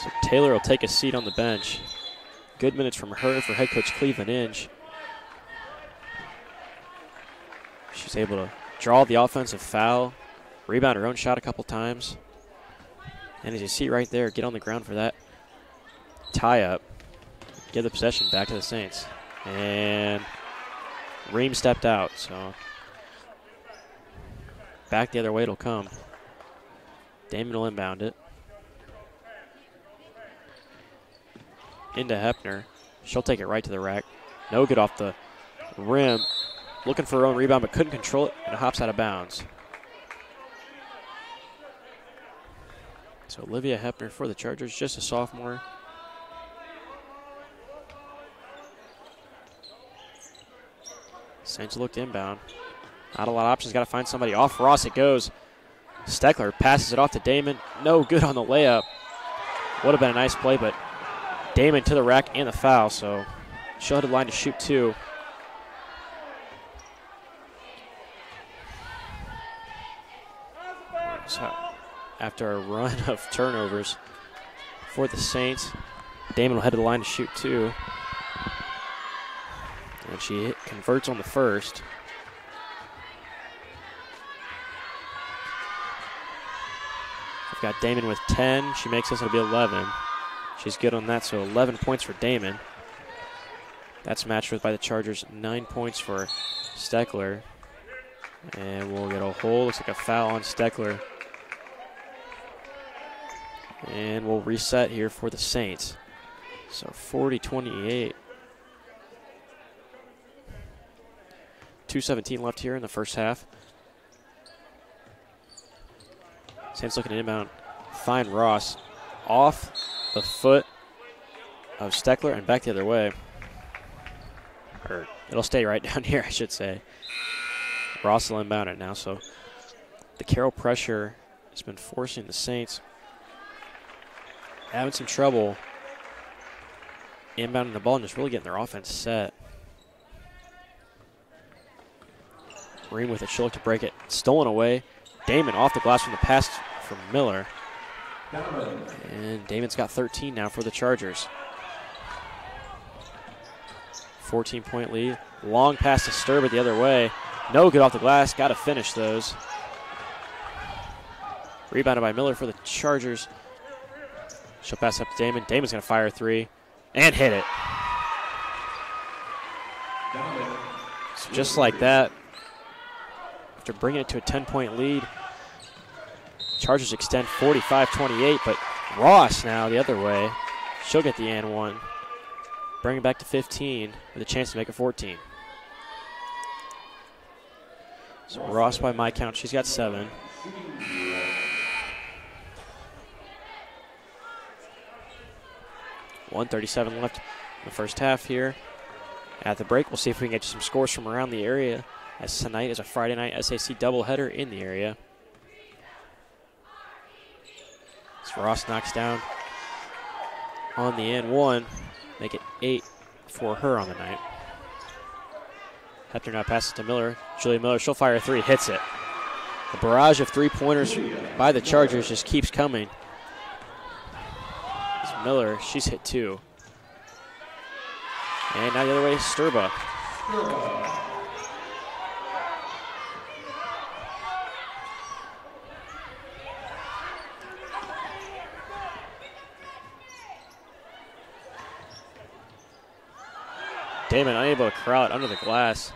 So Taylor will take a seat on the bench. Good minutes from her for head coach Cleveland Inge. She's able to draw the offensive foul, rebound her own shot a couple times. And as you see right there, get on the ground for that tie-up. Give the possession back to the Saints. And Ream stepped out, so back the other way it'll come. Damon will inbound it. Into Hepner. She'll take it right to the rack. No good off the rim. Looking for her own rebound, but couldn't control it, and it hops out of bounds. So Olivia Hepner for the Chargers, just a sophomore. Saints looked inbound. Not a lot of options. Got to find somebody. Off Ross it goes. Steckler passes it off to Damon. No good on the layup. Would have been a nice play, but Damon to the rack and the foul. So she'll head to the line to shoot 2. So after a run of turnovers for the Saints, Damon will head to the line to shoot 2. And she converts on the first. We've got Damon with 10. She makes this, it'll be 11. She's good on that, so 11 points for Damon. That's matched with by the Chargers, 9 points for Steckler. And we'll get a hold, looks like a foul on Steckler. And we'll reset here for the Saints. So 40-28. 2:17 left here in the first half. Saints looking at inbound. Find Ross off the foot of Steckler and back the other way. Or it'll stay right down here, I should say. Ross will inbound it now, so the Carroll pressure has been forcing the Saints. Having some trouble inbounding the ball and just really getting their offense set. Ream with it, she'll look to break it. Stolen away. Damon off the glass from the pass from Miller. And Damon's got 13 now for the Chargers. 14-point lead. Long pass to Sturba the other way. No good off the glass. Got to finish those. Rebounded by Miller for the Chargers. She'll pass up to Damon. Damon's going to fire a 3 and hit it. So just like that, after bringing it to a 10-point lead, Chargers extend 45-28, but Ross now the other way. She'll get the and 1. Bring it back to 15 with a chance to make it 14. So Ross, by my count, she's got 7. $1:37 left in the first half here. At the break, we'll see if we can get some scores from around the area, as tonight is a Friday night SAC doubleheader in the area. So Ross knocks down on the and 1, make it 8 for her on the night. Hepner now passes to Miller. Julia Miller, she'll fire a 3, hits it. The barrage of 3-pointers by the Chargers just keeps coming. It's Miller, she's hit 2. And now the other way, Sturba. Damon unable to corral it under the glass.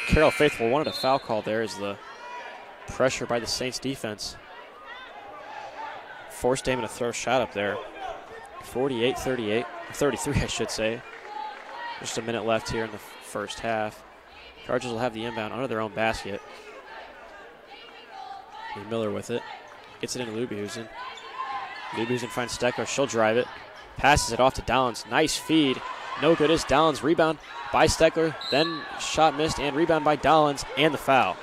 Carroll faithful wanted a foul call there as the pressure by the Saints defense forced Damon to throw a shot up there. 48-38, 33 I should say. Just a minute left here in the first half. Chargers will have the inbound under their own basket. And Miller with it. Gets it into Lubehusen. Lubehusen finds Steckler, she'll drive it. Passes it off to Downs, nice feed. No good is Downs, rebound by Steckler, then shot missed and rebound by Downs and the foul.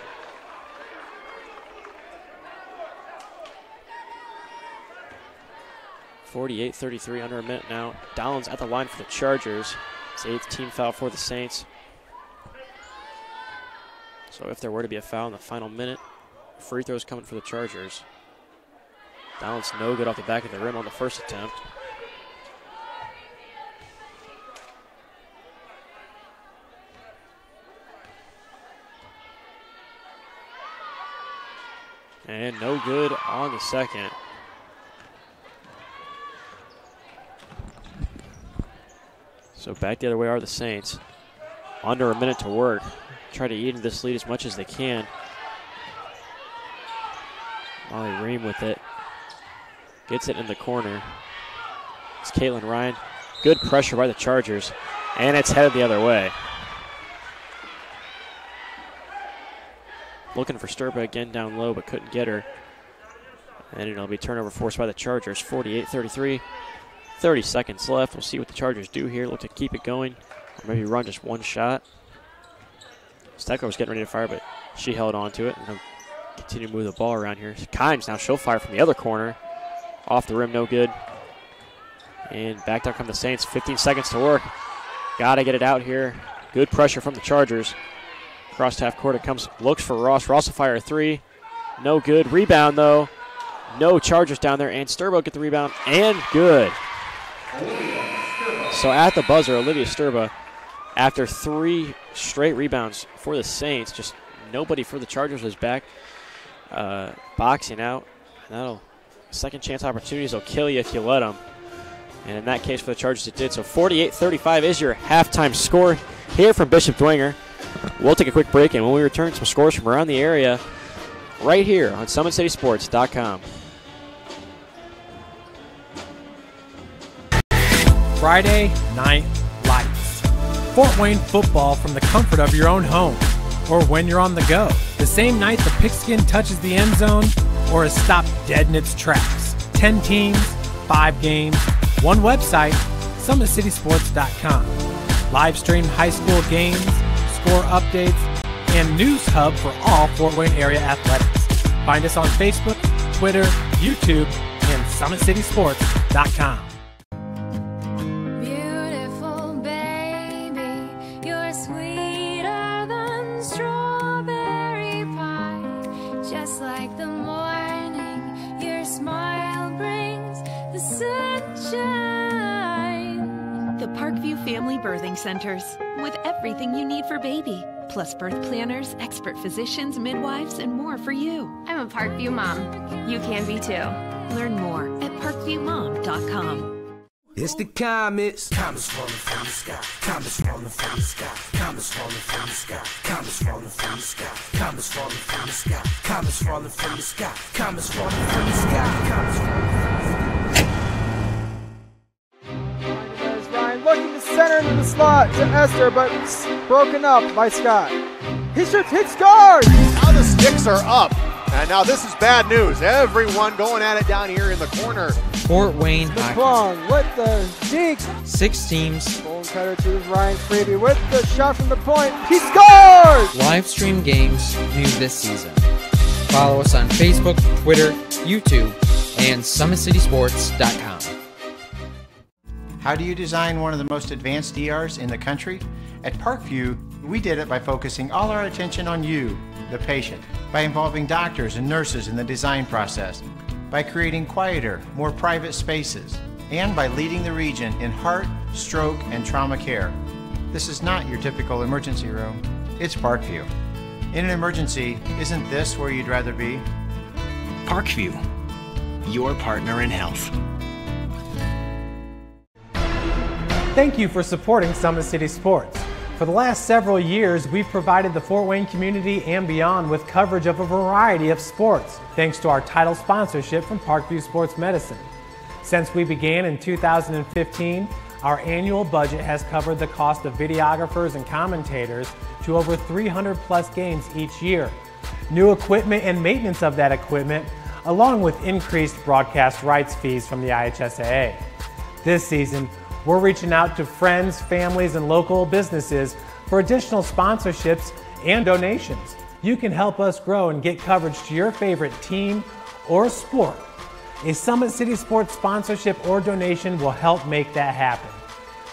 $48-33, under a minute now. Downs at the line for the Chargers. It's the 8th team foul for the Saints. So if there were to be a foul in the final minute, free throws coming for the Chargers. Downs no good off the back of the rim on the first attempt. And no good on the second. So back the other way are the Saints. Under a minute to work. Try to eat into this lead as much as they can. Molly Ream with it. Gets it in the corner. It's Caitlin Ryan. Good pressure by the Chargers. And it's headed the other way. Looking for Sturba again down low, but couldn't get her. And it'll be turnover forced by the Chargers, 48-33. 30 seconds left. We'll see what the Chargers do here. Look to keep it going, or maybe run just one shot. Steckler was getting ready to fire, but she held on to it. And they'll continue to move the ball around here. Kimes now she'll fire from the other corner. Off the rim, no good. And back there come the Saints. 15 seconds to work. Got to get it out here. Good pressure from the Chargers. Across half court it comes, looks for Ross. Ross will fire a three. No good. Rebound, though. No Chargers down there. And Sturba get the rebound. And good. So at the buzzer, Olivia Sturba, after 3 straight rebounds for the Saints, just nobody for the Chargers was back boxing out. That'll second chance opportunities will kill you if you let them. And in that case for the Chargers it did. So 48-35 is your halftime score here from Bishop Dwenger. We'll take a quick break, and when we return, some scores from around the area right here on SummitCitySports.com. Friday Night Lights. Fort Wayne football from the comfort of your own home, or when you're on the go. The same night the pigskin touches the end zone, or is stopped dead in its tracks. 10 teams, 5 games, 1 website, SummitCitySports.com. Live stream high school games, score updates, and news hub for all Fort Wayne area athletics. Find us on Facebook, Twitter, YouTube, and SummitCitySports.com. Beautiful baby, you're sweeter than strawberry pie. Just like the morning, your smile brings the sunshine. The Parkview Family Birthing Centers, with everything you need for baby, plus birth planners, expert physicians, midwives, and more for you. I'm a Parkview mom. You can be too. Learn more at parkviewmom.com. It's the comets. Comets falling from the sky. Comets falling from the sky. Comets falling from the sky. Comets falling from the sky. Comets falling from the sky. Comets falling from the sky. Comets falling from the sky. Comets falling from the sky. Ryan looking to center into the slot to Esther, but broken up by Scott. He shoots, hits guard! Now the sticks are up. And now this is bad news. Everyone going at it down here in the corner. Fort Wayne McClung with the deke. 6 teams. Bone cutter to Ryan Freeby with the shot from the point. He scores! Live stream games new this season. Follow us on Facebook, Twitter, YouTube, and SummitCitySports.com. How do you design one of the most advanced ERs in the country? At Parkview, we did it by focusing all our attention on you, the patient, by involving doctors and nurses in the design process, by creating quieter, more private spaces, and by leading the region in heart, stroke, and trauma care. This is not your typical emergency room. It's Parkview. In an emergency, isn't this where you'd rather be? Parkview, your partner in health. Thank you for supporting Summit City Sports. For the last several years, we've provided the Fort Wayne community and beyond with coverage of a variety of sports, thanks to our title sponsorship from Parkview Sports Medicine. Since we began in 2015, our annual budget has covered the cost of videographers and commentators to over 300 plus games each year. New equipment and maintenance of that equipment, along with increased broadcast rights fees from the IHSAA. This season, we're reaching out to friends, families, and local businesses for additional sponsorships and donations. You can help us grow and get coverage to your favorite team or sport. A Summit City Sports sponsorship or donation will help make that happen.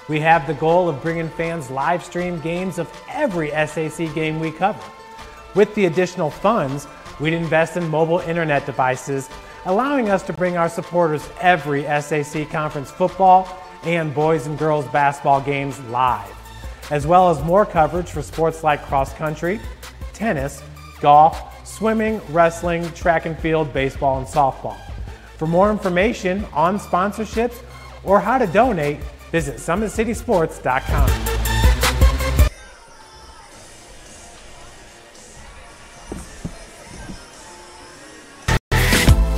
We have the goal of bringing fans live stream games of every SAC game we cover. With the additional funds, we'd invest in mobile internet devices, allowing us to bring our supporters every SAC conference football and boys and girls basketball games live, as well as more coverage for sports like cross country, tennis, golf, swimming, wrestling, track and field, baseball, and softball. For more information on sponsorships or how to donate, visit SummitCitySports.com.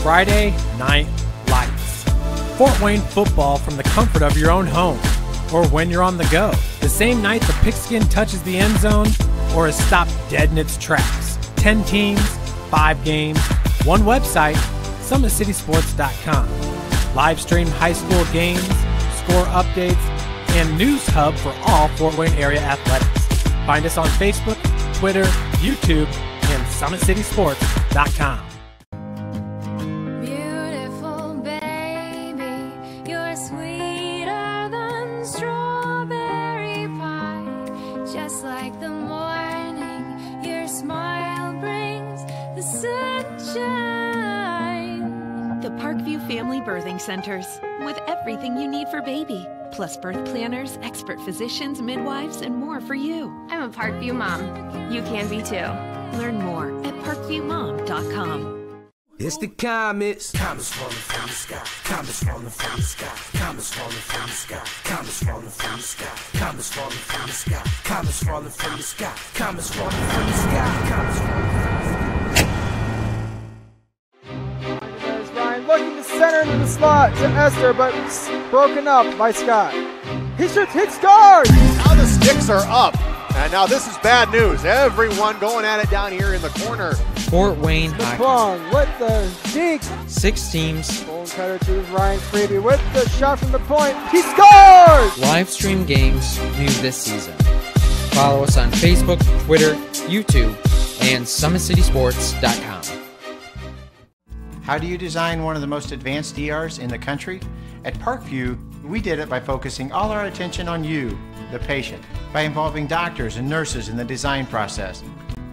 Friday Night Lights. Fort Wayne football from the comfort of your own home, or when you're on the go. The same night the pigskin touches the end zone, or is stopped dead in its tracks. 10 teams, 5 games, 1 website, SummitCitySports.com. Live stream high school games, score updates, and news hub for all Fort Wayne area athletics. Find us on Facebook, Twitter, YouTube, and SummitCitySports.com. Beautiful baby, you're sweeter than strawberry pie. Just like the morning, your smile brings the sunshine. The Parkview Family Birthing Centers, with everything you need for baby, plus birth planners, expert physicians, midwives, and more for you. I'm a Parkview mom. You can be too. Learn more at parkviewmom.com. It's the comets. Comets falling from the sky. Comets falling from the sky. Comets falling from the sky. Comets falling from the sky. Comets falling from the sky. Comets falling from the sky. Comets falling from the sky. Comets falling from the sky. There's Ryan looking to center into the slot to Esther, but broken up by Scott. He shoots, hit scores! Now the sticks are up. And now this is bad news. Everyone going at it down here in the corner. Fort Wayne Hockey. LeBlanc with the deke. 6 teams. Bone cutter to Ryan Freeby with the shot from the point. He scores! Live stream games new this season. Follow us on Facebook, Twitter, YouTube, and SummitCitySports.com. How do you design one of the most advanced ERs in the country? At Parkview, we did it by focusing all our attention on you, the patient, by involving doctors and nurses in the design process,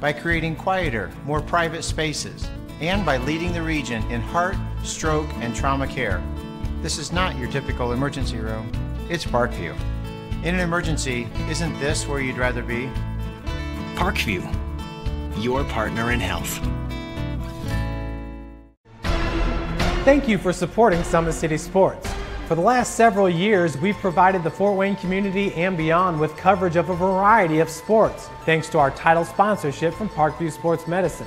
by creating quieter, more private spaces, and by leading the region in heart, stroke, and trauma care. This is not your typical emergency room. It's Parkview. In an emergency, isn't this where you'd rather be? Parkview, your partner in health. Thank you for supporting Summit City Sports. For the last several years, we've provided the Fort Wayne community and beyond with coverage of a variety of sports, thanks to our title sponsorship from Parkview Sports Medicine.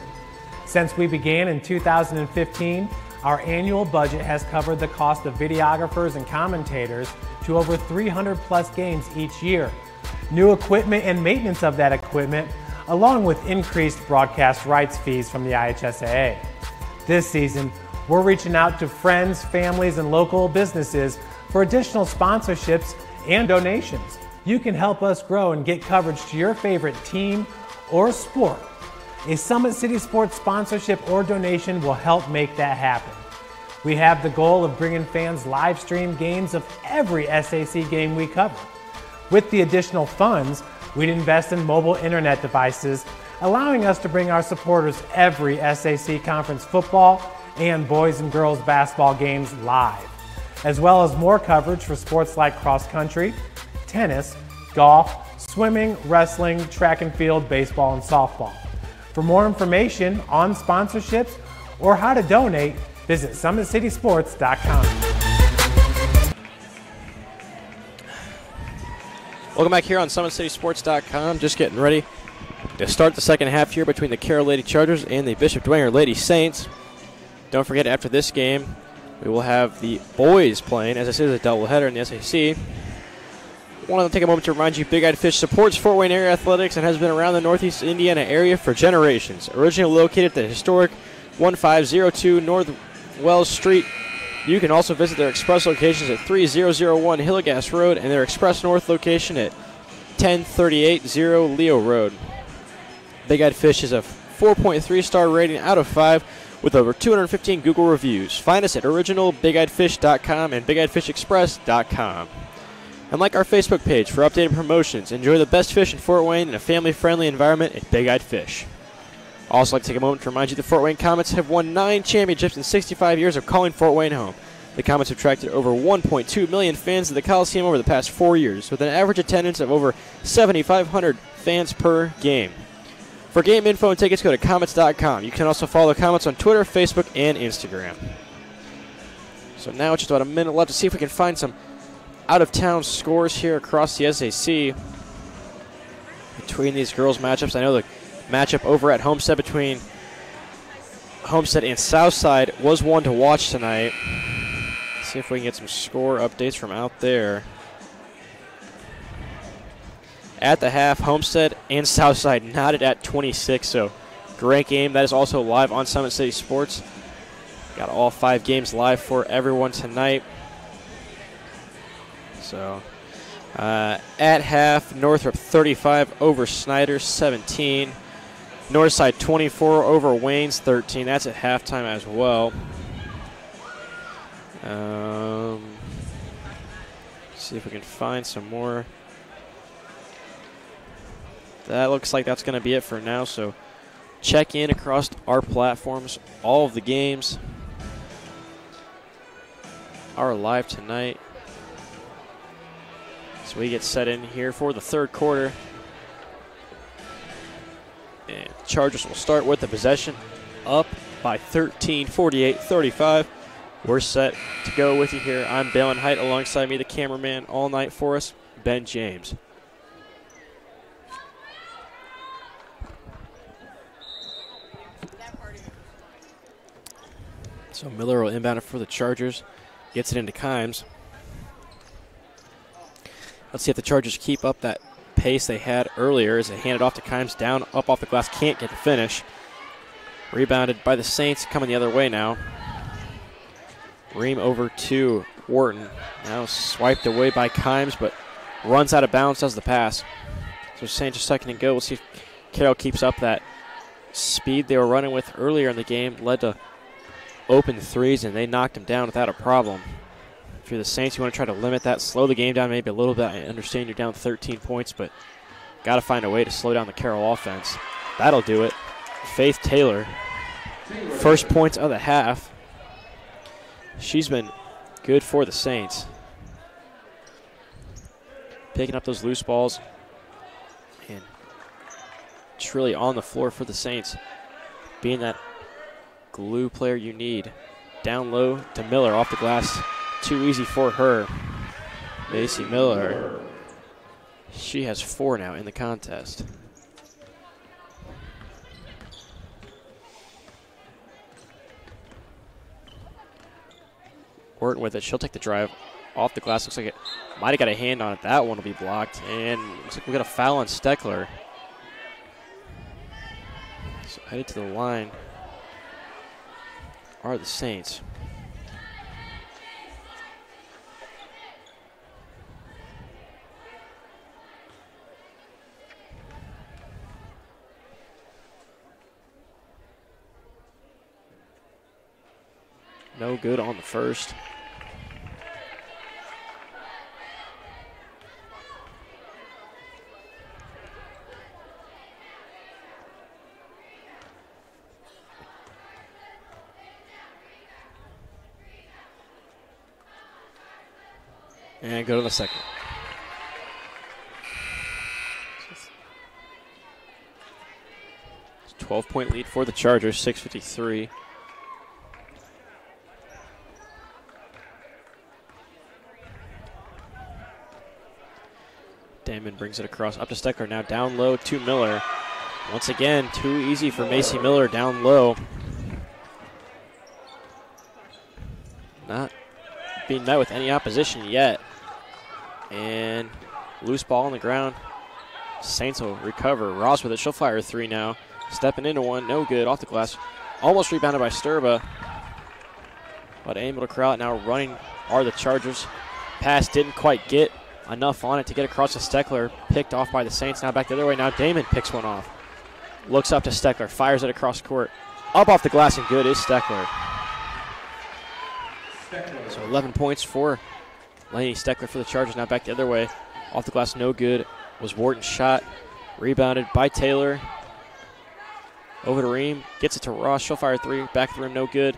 Since we began in 2015, our annual budget has covered the cost of videographers and commentators to over 300 plus games each year. New equipment and maintenance of that equipment, along with increased broadcast rights fees from the IHSAA. This season, we're reaching out to friends, families, and local businesses for additional sponsorships and donations. You can help us grow and get coverage to your favorite team or sport. A Summit City Sports sponsorship or donation will help make that happen. We have the goal of bringing fans live stream games of every SAC game we cover. With the additional funds, we'd invest in mobile internet devices, allowing us to bring our supporters every SAC conference football and boys and girls basketball games live, as well as more coverage for sports like cross country, tennis, golf, swimming, wrestling, track and field, baseball, and softball. For more information on sponsorships or how to donate, visit SummitCitySports.com. Welcome back here on SummitCitySports.com. Just getting ready to start the second half here between the Carroll Lady Chargers and the Bishop Dwenger Lady Saints. Don't forget, after this game, we will have the boys playing. As I said, it's a doubleheader in the SAC. I want to take a moment to remind you, Big Eyed Fish supports Fort Wayne area athletics and has been around the Northeast Indiana area for generations. Originally located at the historic 1502 North Wells Street, you can also visit their express locations at 3001 Hillegas Road and their express north location at 10380 Leo Road. Big Eyed Fish is a 4.3 star rating out of 5 with over 215 Google reviews. Find us at originalbigeyedfish.com and bigeyedfishexpress.com. And like our Facebook page for updated promotions. Enjoy the best fish in Fort Wayne in a family-friendly environment at Big Eyed Fish. Also like to take a moment to remind you the Fort Wayne Comets have won 9 championships in 65 years of calling Fort Wayne home. The Comets have attracted over 1.2 million fans to the Coliseum over the past 4 years, with an average attendance of over 7,500 fans per game. For game info and tickets, go to comets.com. You can also follow the Comets on Twitter, Facebook, and Instagram. So now just about a minute left to see if we can find some out-of-town scores here across the SAC between these girls' matchups. I know the matchup over at Homestead between Homestead and Southside was one to watch tonight. Let's see if we can get some score updates from out there. At the half, Homestead and Southside knotted at 26, so great game. That is also live on Summit City Sports. Got all 5 games live for everyone tonight. So at half, Northrop 35 over Snyder 17. Northside 24 over Waynes 13. That's at halftime as well. See if we can find some more. That looks like that's going to be it for now. So check in across our platforms. All of the games are live tonight. So we get set in here for the third quarter. And Chargers will start with the possession, up by 13, 48-35. We're set to go with you here. I'm Balin Height, alongside me, the cameraman all night for us, Ben James. So Miller will inbound it for the Chargers, gets it into Kimes. Let's see if the Chargers keep up that pace they had earlier as they hand it off to Kimes, down, up off the glass, can't get the finish. Rebounded by the Saints, coming the other way now. Ream over to Wharton. Now swiped away by Kimes, but runs out of bounds, does the pass. So Saints are 2nd and go. We'll see if Carroll keeps up that speed they were running with earlier in the game. Led to open threes, and they knocked him down without a problem. If you're the Saints, you want to try to limit that, slow the game down maybe a little bit. I understand you're down 13 points, but got to find a way to slow down the Carroll offense. That'll do it. Faith Taylor, first points of the half. She's been good for the Saints. Picking up those loose balls and truly on the floor for the Saints, being that glue player you need. Down low to Miller, off the glass. Too easy for her. Macy Miller. She has 4 now in the contest. Wharton with it. She'll take the drive off the glass. Looks like it might have got a hand on it. That one will be blocked. And looks like we got a foul on Steckler. So headed to the line are the Saints. No good on the first. And go to the second. It's a 12-point lead for the Chargers, 6:53. Damon brings it across, up to Steckler, now down low to Miller. Once again, too easy for Macy Miller down low. Not being met with any opposition yet. And loose ball on the ground. Saints will recover. Ross with it, she'll fire a 3 now. Stepping into one, no good, off the glass. Almost rebounded by Sturba, but able to corral it. Now running are the Chargers. Pass didn't quite get enough on it to get across to Steckler. Picked off by the Saints. Now back the other way. Now Damon picks one off. Looks up to Steckler. Fires it across court. Up off the glass and good is Steckler. So 11 points for Laney Steckler for the Chargers. Now back the other way. Off the glass, no good. Was Wharton's shot. Rebounded by Taylor. Over to Ream. Gets it to Ross. She'll fire 3. Back of the rim, no good.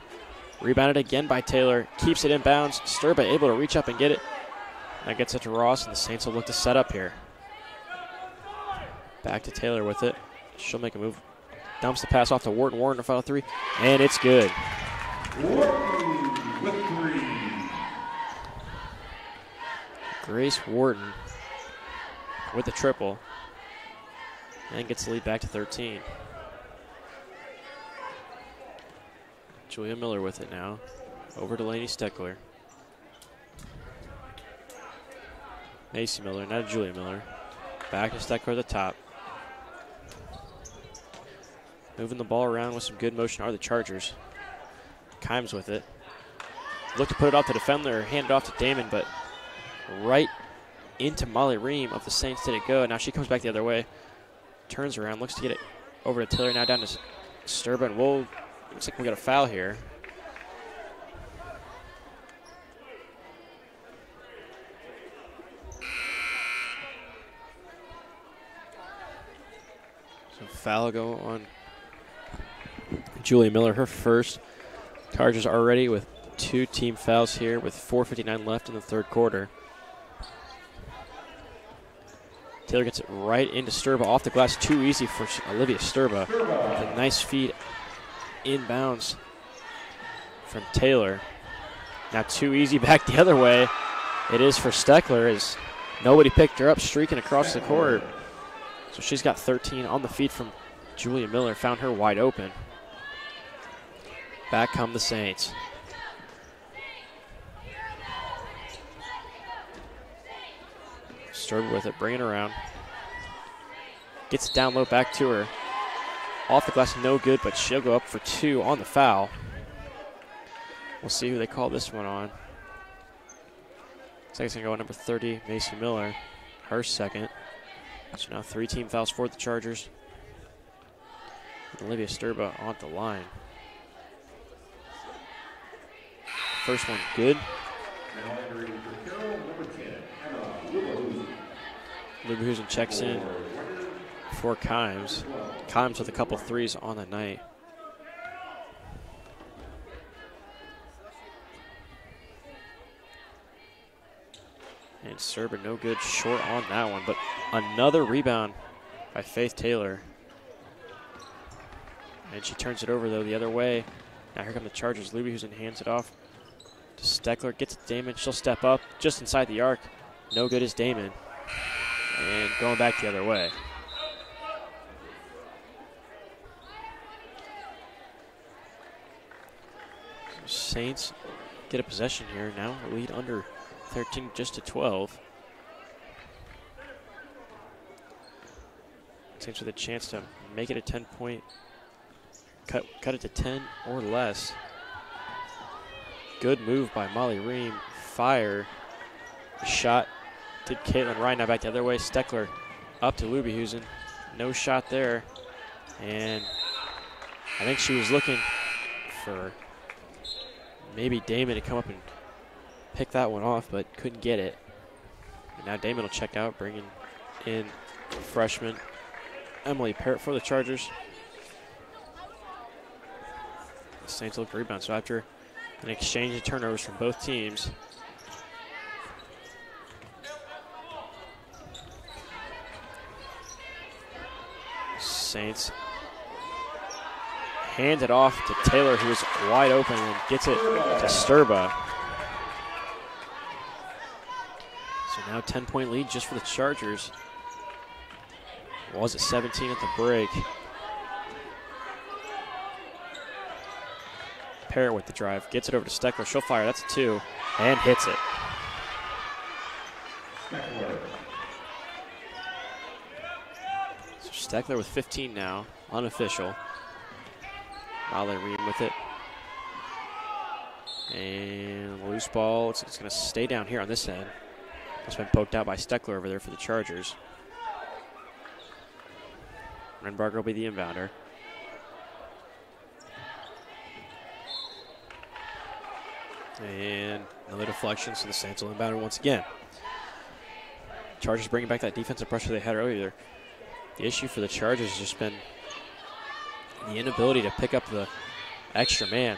Rebounded again by Taylor. Keeps it in bounds. Sturba able to reach up and get it. That gets it to Ross, and the Saints will look to set up here. Back to Taylor with it. She'll make a move. Dumps the pass off to Wharton. Wharton to final 3, and it's good. Wharton with 3. Grace Wharton with the triple, and gets the lead back to 13. Julia Miller with it now. Over to Laney Steckler. Macy Miller, now Julia Miller. Back to Steckler at the top. Moving the ball around with some good motion are the Chargers. Kimes with it. Looked to put it off the defender, hand it off to Damon, but right into Molly Ream of the Saints did it go. Now she comes back the other way. Turns around, looks to get it over to Taylor, now down to Sturba, and looks like we got a foul here. So foul go on Julia Miller, her first. Chargers already with 2 team fouls here with 4:59 left in the third quarter. Taylor gets it right into Sturba off the glass. Too easy for Olivia Sturba. A nice feed inbounds from Taylor. Now too easy back the other way. It is for Steckler as nobody picked her up, streaking across the court. So she's got 13 on the feed from Julia Miller. Found her wide open. Back come the Saints. Sturba with it, bringing it around. Gets it down low, back to her. Off the glass, no good, but she'll go up for 2 on the foul. We'll see who they call this one on. Looks like it's going to go on number 30, Macy Miller. Her second. So now 3 team fouls for the Chargers. And Olivia Sturba on the line. First one good. Luberhusen checks in for Kimes. Kimes with a couple threes on the night. And Sturba no good, short on that one, but another rebound by Faith Taylor. And she turns it over though the other way. Now here come the Chargers. Luberhusen hands it off to Steckler, gets it to Damon. She'll step up just inside the arc. No good is Damon. And going back the other way. Saints get a possession here. Now a lead under 13 just to 12. Saints with a chance to make it a 10-point, cut it to 10 or less. Good move by Molly Ream. Fire. Shot did Caitlin Ryan. Now back the other way. Steckler up to Luberhusen. No shot there. And I think she was looking for maybe Damon to come up and pick that one off, but couldn't get it. And now Damon will check out, bringing in freshman Emily Parrott for the Chargers. The Saints look to rebound. So after an exchange of turnovers from both teams, Saints hand it off to Taylor, who is wide open, and gets it to Sturba. So now 10-point lead just for the Chargers. Was at 17 at the break. Parrott with the drive, gets it over to Steckler. She'll fire, that's a 2, and hits it. So Steckler with 15 now, unofficial. Molly Ream with it. And loose ball, it's going to stay down here on this end. It's been poked out by Steckler over there for the Chargers. Renbarger will be the inbounder. And another deflection, so the Saints will inbound once again. Chargers bringing back that defensive pressure they had earlier. The issue for the Chargers has just been the inability to pick up the extra man.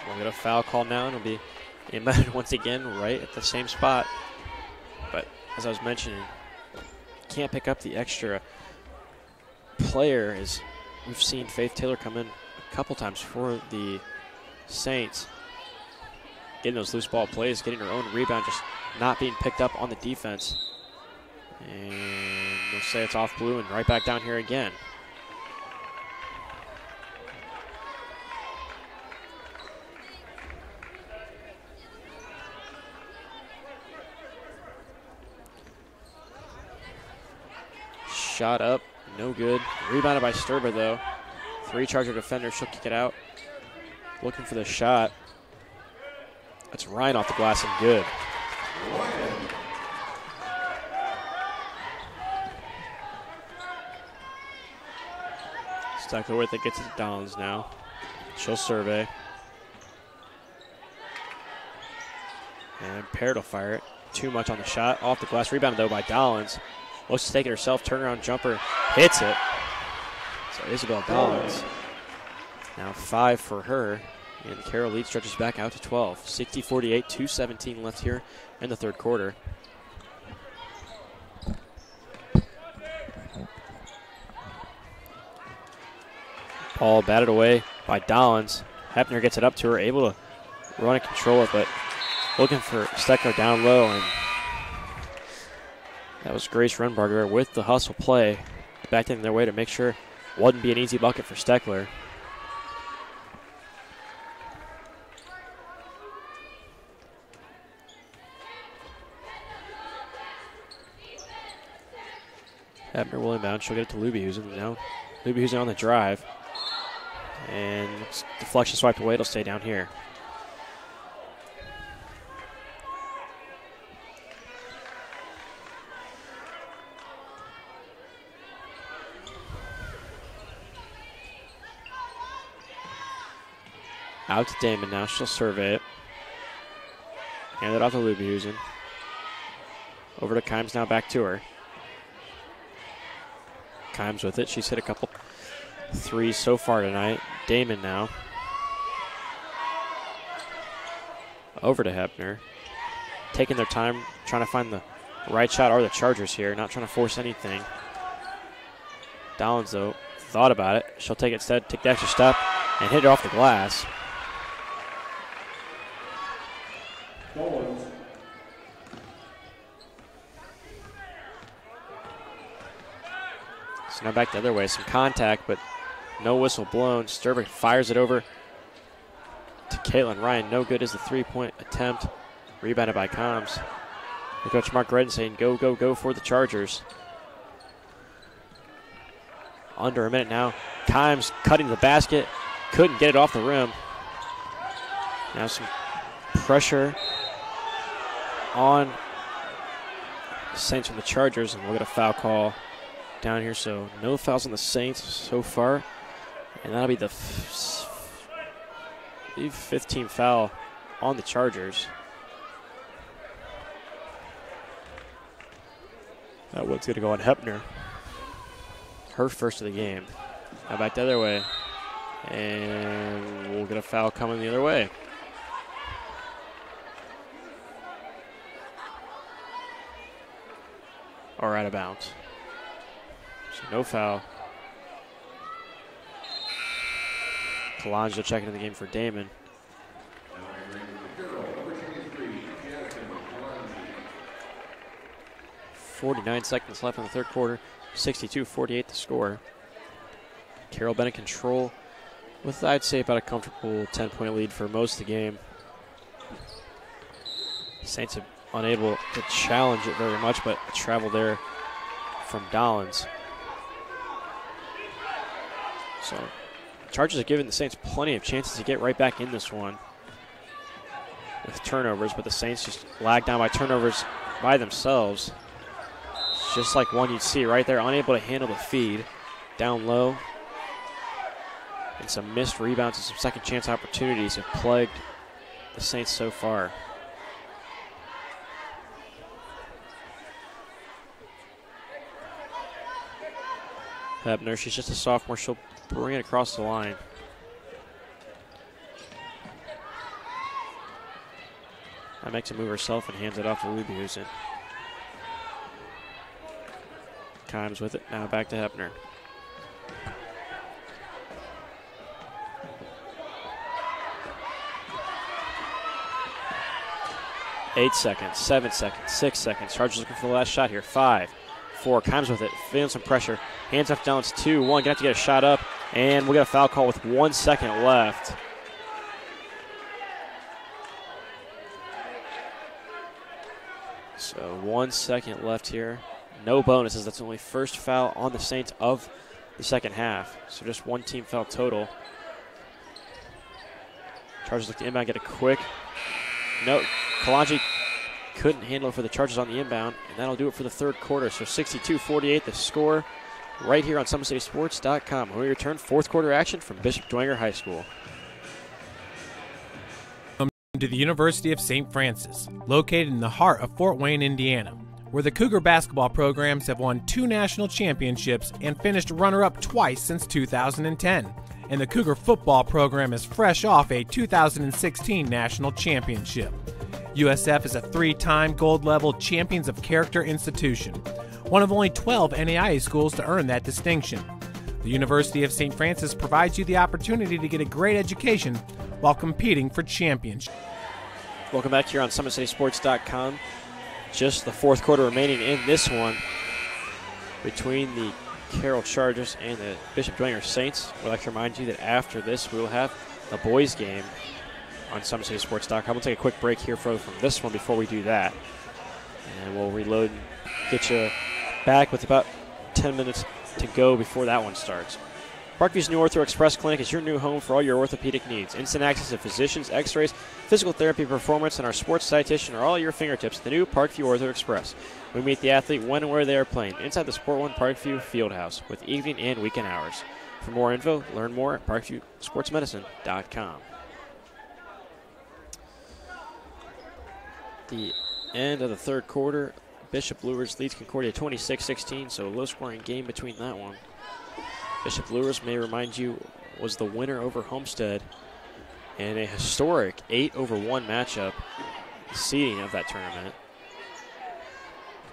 We'll get a foul call now, and it'll be inbounded once again right at the same spot. But as I was mentioning, can't pick up the extra player, as we've seen Faith Taylor come in a couple times for the Saints. Getting those loose ball plays, getting her own rebound, just not being picked up on the defense. And we'll say it's off blue and right back down here again. Shot up, no good. Rebounded by Sturba though. 3 Charger defenders, she'll kick it out. looking for the shot. That's Ryan off the glass and good. Steckler with it, gets it to Downs now. She'll survey. And Parrott will fire it. Too much on the shot. Off the glass. Rebounded, though, by Dollins. Looks to take it herself. Turnaround jumper. Hits it. So Isabel Dollins. Now 5 for her. And the Carroll lead stretches back out to 12. 60-48, 2:17 left here in the third quarter. Ball batted away by Dollins. Hepner gets it up to her, able to run and control it, but looking for Steckler down low, and that was Grace Renbarger with the hustle play, backed in their way to make sure it wouldn't be an easy bucket for Steckler. Hepner will inbound. She'll get it to Lubyhusen. Now Lubyhusen on the drive. And deflection swiped away. It'll stay down here. Out to Damon now. She'll survey it. Hand it off to Lubyhusen. Over to Kimes now, back to her. Kimes with it. She's hit a couple threes so far tonight. Damon now. Over to Hepner. Taking their time, trying to find the right shot. Are the Chargers here, not trying to force anything. Dollins, though, thought about it. She'll take it instead, take the extra step, and hit it off the glass. So now back the other way. Some contact, but no whistle blown. Sturber fires it over to Caitlin Ryan. No good is the three-point attempt. Rebounded by Combs. The coach Mark Redden saying go, go, go for the Chargers. Under a minute now. Kimes cutting the basket. Couldn't get it off the rim. Now some pressure on the Saints from the Chargers, and we'll get a foul call down here. So no fouls on the Saints so far. And that'll be the 15th foul on the Chargers. That one's going to go on Hepner. Her first of the game. Now back the other way. And we'll get a foul coming the other way. Or out of bounds. So no foul. Colangelo checking in the game for Damon. 49 seconds left in the third quarter. 62-48 the score. Carroll been in control with, I'd say, about a comfortable 10-point lead for most of the game. Saints have unable to challenge it very much, but a travel there from Dollins. So Chargers have given the Saints plenty of chances to get right back in this one with turnovers, but the Saints just lag down by turnovers by themselves. Just like one you'd see right there, unable to handle the feed. Down low. And some missed rebounds and some second chance opportunities have plagued the Saints so far. Hepner, she's just a sophomore. She'll bring it across the line. That makes a move herself and hands it off to Lubyhusen. Kimes with it. Now back to Hepner. Eight seconds, 7 seconds, 6 seconds. Chargers looking for the last shot here. 5, 4. Kimes with it. Feeling some pressure. Hands off down. It's 2-1. Gonna have to get a shot up. And we'll get a foul call with 1 second left. So 1 second left here. No bonuses. That's the only first foul on the Saints of the second half. So just one team foul total. Chargers look to inbound, get a quick. No, Kalanji couldn't handle it for the Chargers on the inbound, and that'll do it for the third quarter. So 62-48 the score right here on SummitCitySports.com. When we return, fourth quarter action from Bishop Dwenger High School. To the University of St. Francis, located in the heart of Fort Wayne, Indiana, where the Cougar basketball programs have won 2 national championships and finished runner-up twice since 2010. And the Cougar football program is fresh off a 2016 national championship. USF is a 3-time gold-level Champions of Character institution, one of only 12 NAIA schools to earn that distinction. The University of St. Francis provides you the opportunity to get a great education while competing for championships. Welcome back here on SummitCitySports.com. Just the fourth quarter remaining in this one between the Carroll Chargers and the Bishop Dwenger Saints. We'd like to remind you that after this, we will have the boys game on SummitCitySports.com. We'll take a quick break here from this one before we do that. And we'll reload and get you back with about 10 minutes to go before that one starts. Parkview's new Ortho Express Clinic is your new home for all your orthopedic needs. Instant access to physicians, x-rays, physical therapy, performance, and our sports dietitian are all at your fingertips at the new Parkview Ortho Express. We meet the athlete when and where they are playing inside the Sport One Parkview Fieldhouse with evening and weekend hours. For more info, learn more at parkviewsportsmedicine.com. The end of the third quarter, Bishop Luers leads Concordia 26-16, so a low-scoring game between that one. Bishop Luers, may remind you, was the winner over Homestead in a historic 8-1 matchup seeding of that tournament.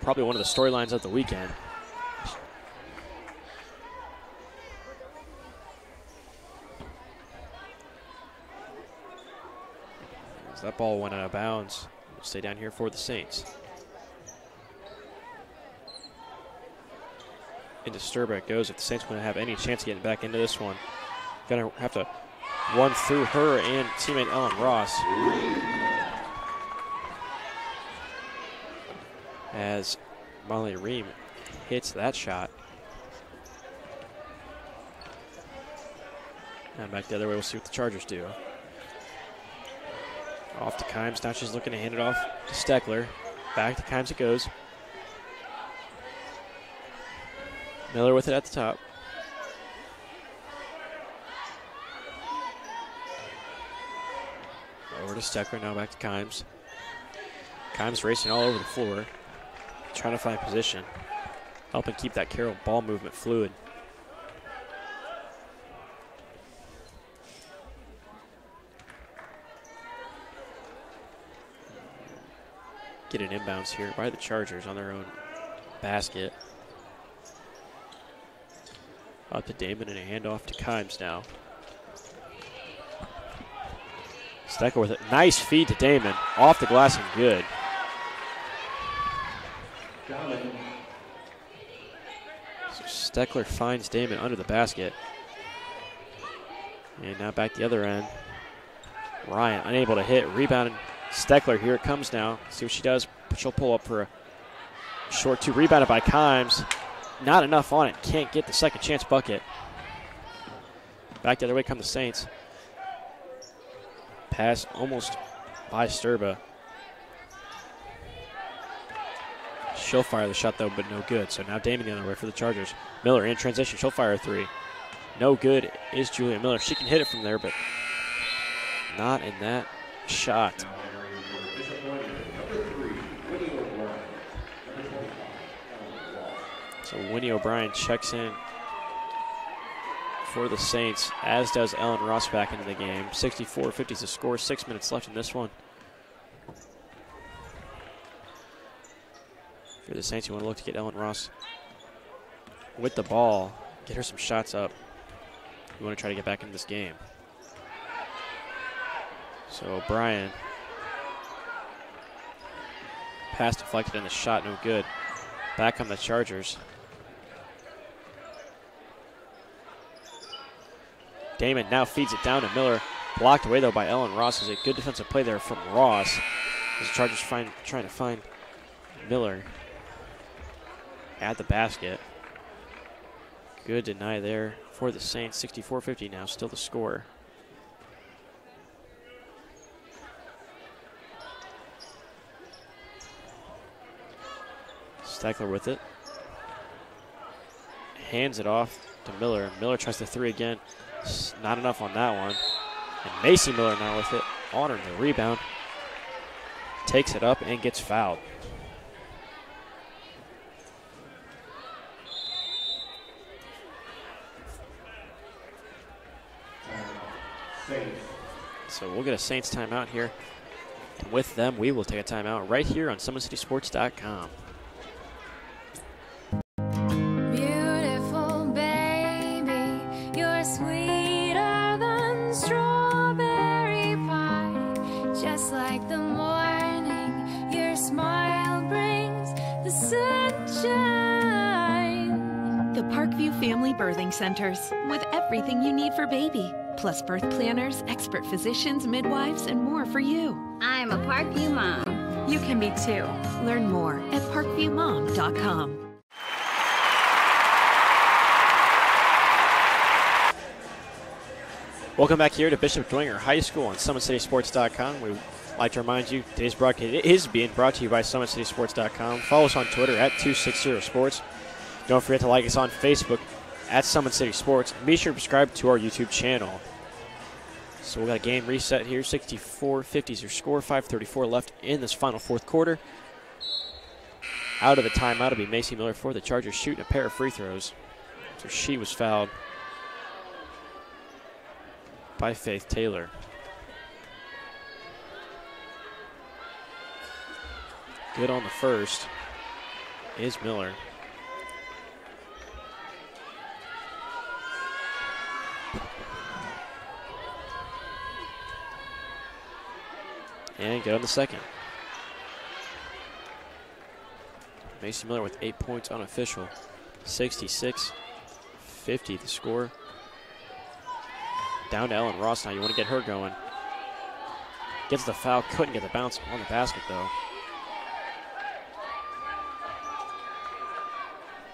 Probably one of the storylines of the weekend. As that ball went out of bounds, we'll stay down here for the Saints. Into Sturba it goes if the Saints want to have any chance of getting back into this one. Going to have to run through her and teammate Ellen Ross. As Molly Ream hits that shot. And back the other way, we'll see what the Chargers do. Off to Kimes, now she's looking to hand it off to Steckler. Back to Kimes it goes. Miller with it at the top. Over to Steckler, now back to Kimes. Kimes racing all over the floor, trying to find position, helping keep that Carroll ball movement fluid. Get an inbounds here by the Chargers on their own basket. Up to Damon and a handoff to Kimes now. Steckler with it. Nice feed to Damon. Off the glass and good. So Steckler finds Damon under the basket. And now back the other end. Ryan unable to hit. Rebounding Steckler. Here it comes now. See what she does. She'll pull up for a short two. Rebounded by Kimes. Not enough on it. Can't get the second chance bucket. Back the other way come the Saints. Pass almost by Sturba. She'll fire the shot though, but no good. So now Damon the other way for the Chargers. Miller in transition. She'll fire a three. No good is Julia Miller. She can hit it from there, but not in that shot. So Winnie O'Brien checks in for the Saints, as does Ellen Ross back into the game. 64-50 is the score, 6 minutes left in this one. For the Saints, you want to look to get Ellen Ross with the ball, get her some shots up. You want to try to get back into this game. So O'Brien, pass deflected and the shot no good. Back on the Chargers. Damon now feeds it down to Miller. Blocked away, though, by Ellen Ross. Is a good defensive play there from Ross. As the Chargers trying to find Miller at the basket. Good deny there for the Saints. 64-50 now, still the score. Steckler with it. Hands it off to Miller. Miller tries the three again. Not enough on that one. And Macy Miller now with it. Honoring the rebound. Takes it up and gets fouled. So we'll get a Saints timeout here. And with them, we will take a timeout right here on SummitCitySports.com. Beautiful baby, you're sweeter than strawberry pie. Just like the morning, your smile brings the sunshine. The Parkview Family Birthing Centers, with everything you need for baby, plus birth planners, expert physicians, midwives, and more for you. I'm a Parkview mom. You can be too. Learn more at parkviewmom.com. Welcome back here to Bishop Dwenger High School on SummitCitySports.com. We'd like to remind you today's broadcast is being brought to you by SummitCitySports.com. Follow us on Twitter at 260sports. Don't forget to like us on Facebook at Summit City Sports. Be sure to subscribe to our YouTube channel. So we got a game reset here. 64-50 is your score. 5:34 left in this final fourth quarter. Out of the timeout will be Macy Miller for the Chargers, shooting a pair of free throws. So she was fouled by Faith Taylor. Good on the first is Miller. And good on the second. Macy Miller with 8 points unofficial. 66-50 the score. Down to Ellen Ross now. You want to get her going. Gets the foul. Couldn't get the bounce on the basket, though.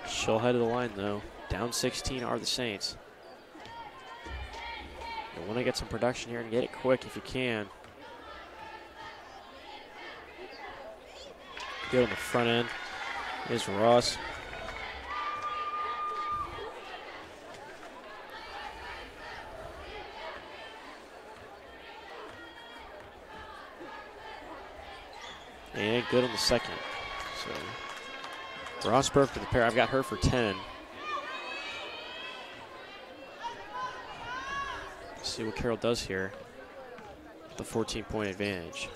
She'll head to the line, though. Down 16 are the Saints. You want to get some production here and get it quick if you can. Good on the front end is Ross. And good on the second. So Ross broke for the pair. I've got her for 10. Let's see what Carroll does here. The 14-point advantage.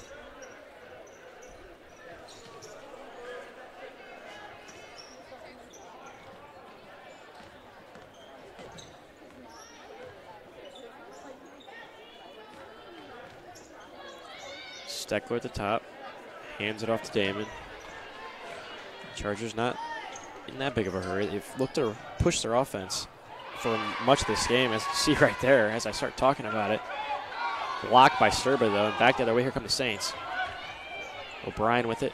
Steckler at the top. Hands it off to Damon. Chargers not in that big of a hurry. They've looked to push their offense for much of this game, as you see right there as I start talking about it. Blocked by Sturba, though, and back the other way. Here come the Saints. O'Brien with it.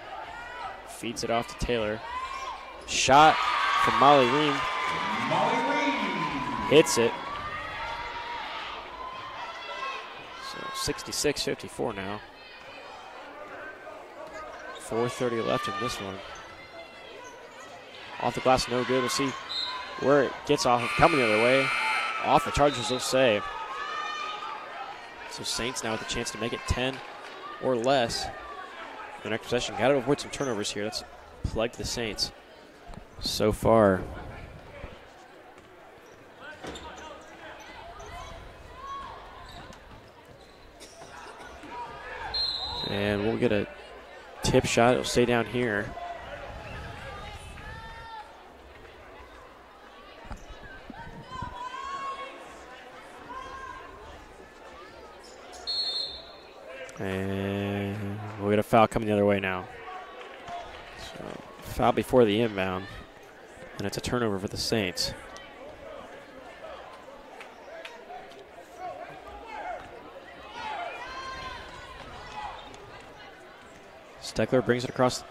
Feeds it off to Taylor. Shot from Molly Ream. Hits it. So 66-54 now. 4:30 left in this one. Off the glass, no good. We'll see where it gets off. Coming the other way. Off the Chargers will save. So Saints now with a chance to make it 10 or less. The next possession. Got to avoid some turnovers here. That's plagued the Saints so far. And we'll get a tip shot. It'll stay down here. And we'll get a foul coming the other way now. So foul before the inbound. And it's a turnover for the Saints. Steckler brings it across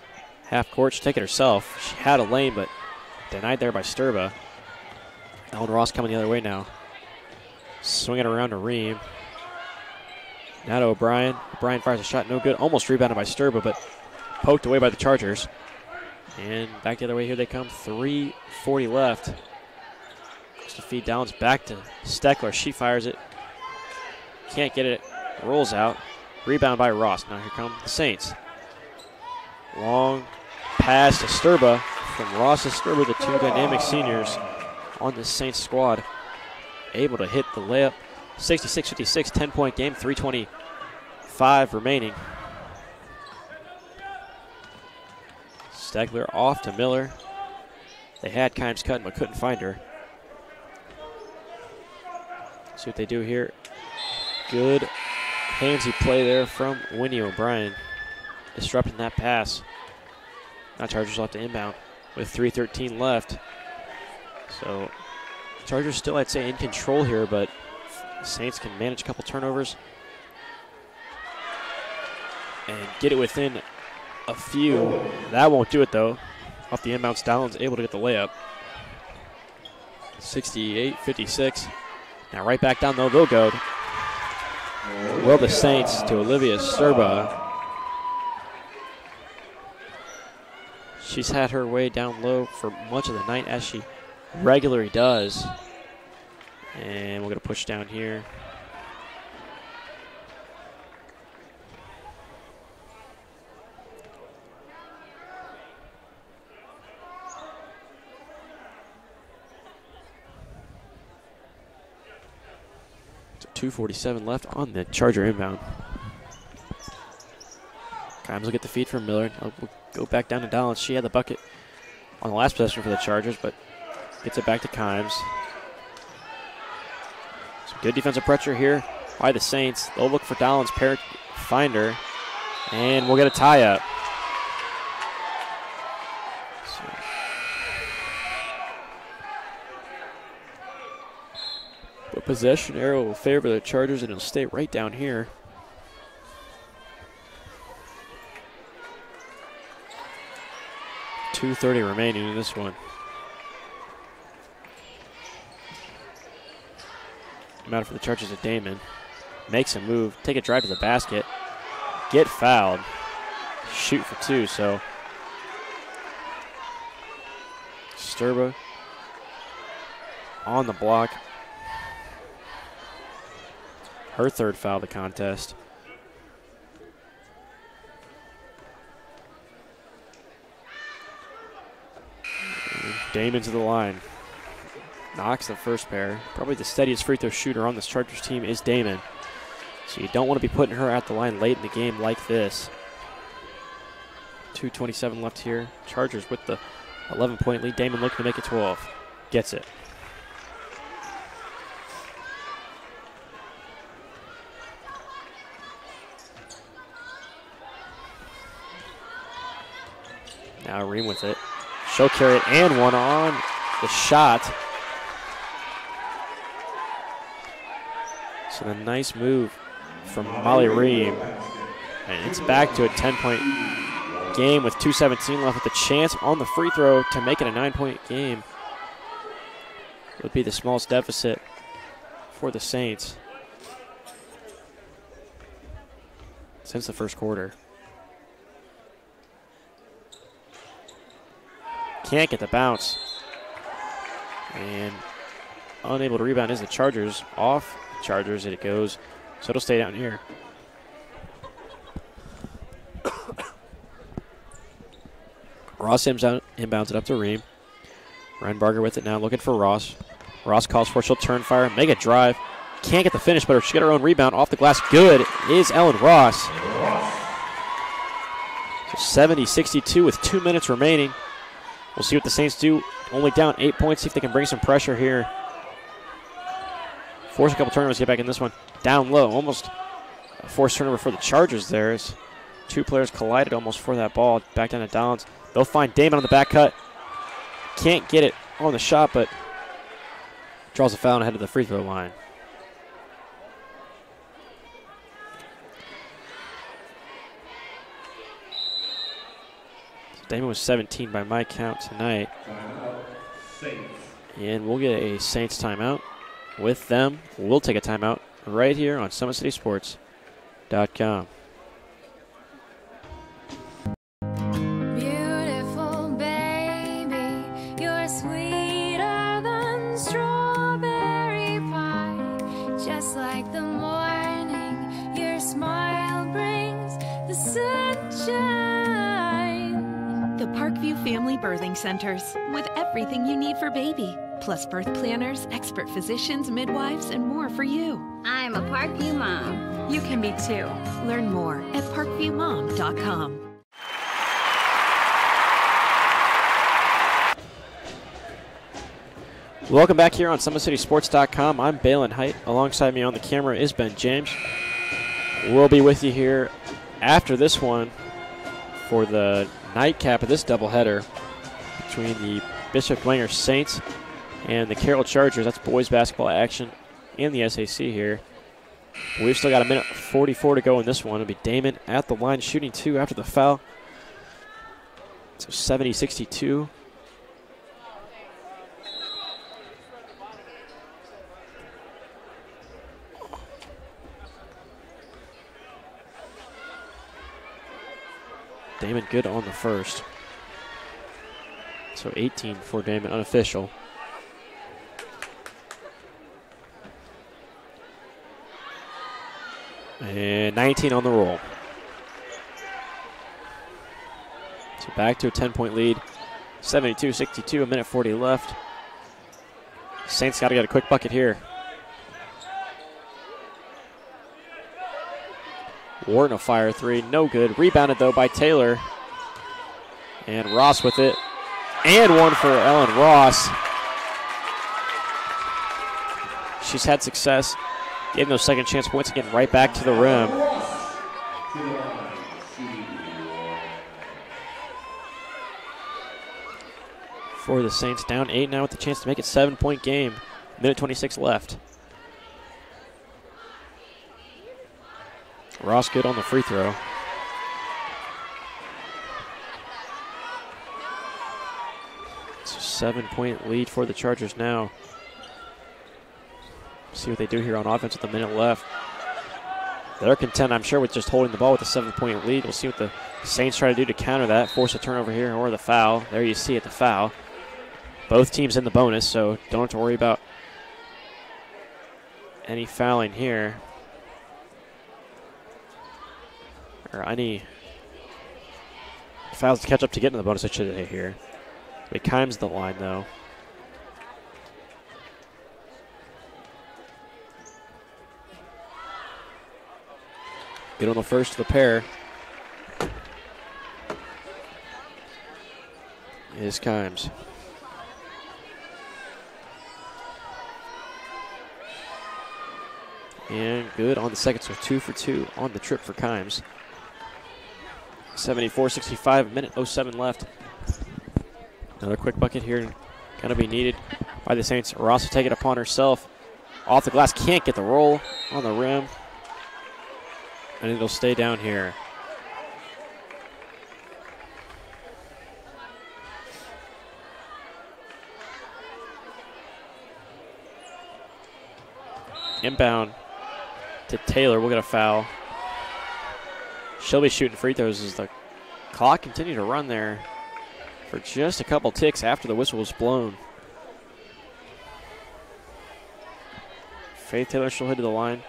half court. She'll take it herself. She had a lane, but denied there by Sturba. Ellen Ross coming the other way now. Swing it around to Ream. Now to O'Brien. O'Brien fires a shot, no good. Almost rebounded by Sturba, but poked away by the Chargers. And back the other way, here they come. 3:40 left. Just to feed Downs back to Steckler. She fires it. Can't get it. Rolls out. Rebound by Ross. Now here come the Saints. Long pass to Sturba. From Ross to Sturba, the two dynamic seniors on the Saints squad. Able to hit the layup. 66-56, 10-point game, 3:25 remaining. Stegler off to Miller. They had Kimes cutting but couldn't find her. See what they do here. Good handsy play there from Winnie O'Brien. Disrupting that pass. Now Chargers will have to inbound with 3:13 left. So Chargers still, I'd say, in control here, but Saints can manage a couple turnovers and get it within a few. That won't do it, though. Off the inbounds, Downs able to get the layup. 68-56. Now right back down, though, they'll go. Will the Saints to Olivia Sturba. She's had her way down low for much of the night, as she regularly does. And we're going to push down here. So 2:47 left on the Charger inbound. Kimes will get the feed from Miller. We'll go back down to Downs. She had the bucket on the last possession for the Chargers, but gets it back to Kimes. Some good defensive pressure here by the Saints. They'll look for Downs, find her, and we'll get a tie-up. The possession arrow will favor the Chargers, and it'll stay right down here. .230 remaining in this one. Matter for the Chargers of Damon. Makes a move, take a drive to the basket, get fouled, shoot for two. So Sturba on the block. Her third foul of the contest. Damon to the line. Knocks the first pair. Probably the steadiest free throw shooter on this Chargers team is Damon. So you don't want to be putting her at the line late in the game like this. 2:27 left here. Chargers with the 11-point lead. Damon looking to make it 12. Gets it. Now Ream with it. She'll carry it and one on the shot. So the nice move from Molly Ream. And it's back to a 10-point game with 2:17 left with a chance on the free throw to make it a 9-point game. It would be the smallest deficit for the Saints since the first quarter. Can't get the bounce. And unable to rebound is the Chargers. Off Chargers it goes. So it'll stay down here. Ross inbounds it up to Ream. Renbarger with it now, looking for Ross. Ross calls for it. She'll turn fire, make a drive. Can't get the finish, but she got her own rebound off the glass. Good is Ellen Ross. So 70-62 with 2 minutes remaining. We'll see what the Saints do. Only down 8 points. See if they can bring some pressure here. Force a couple turnovers to get back in this one. Down low. Almost a forced turnover for the Chargers there. As two players collided almost for that ball. Back down to Downs. They'll find Damon on the back cut. Can't get it on the shot, but draws a foul ahead of the free throw line. Damon was 17 by my count tonight. And we'll get a Saints timeout. With them, we'll take a timeout right here on SummitCitySports.com. Beautiful birthing centers with everything you need for baby, plus birth planners, expert physicians, midwives, and more for you. I'm a Parkview mom. You can be too. Learn more at parkviewmom.com. Welcome back here on SummitCitySports.com. I'm Balin Height. Alongside me on the camera is Ben James. We'll be with you here after this one for the nightcap of this doubleheader between the Bishop Dwenger Saints and the Carroll Chargers. That's boys basketball action in the SAC here. We've still got a minute 44 to go in this one. It'll be Damon at the line shooting 2 after the foul. So 70-62. Damon good on the first. So 18 for Damon, unofficial. And 19 on the roll. So back to a 10-point lead. 72-62, a minute 40 left. Saints got to get a quick bucket here. Wharton a fire 3, no good. Rebounded though by Taylor. And Ross with it. And one for Ellen Ross. She's had success getting those second chance points again right back to the rim. For the Saints, down 8 now with the chance to make it 7-point game. Minute 26 left. Ross good on the free throw. It's a 7-point lead for the Chargers now. See what they do here on offense with a minute left. They're content, I'm sure, with just holding the ball with a 7-point lead. We'll see what the Saints try to do to counter that, force a turnover here or the foul. There you see it, the foul. Both teams in the bonus, so don't have to worry about any fouling here. Or any fouls to catch up to get in the bonus, I should say here. But Kimes the line, though. Good on the first of the pair. Is Kimes. And good on the second, so 2 for 2 on the trip for Kimes. 74-65, minute 07 left. Another quick bucket here, going to be needed by the Saints. Ross will take it upon herself. Off the glass, can't get the roll on the rim. And it'll stay down here. Inbound to Taylor. We'll get a foul. She'll be shooting free throws as the clock continued to run there for just a couple ticks after the whistle was blown. Faith Taylor, she'll head to the line.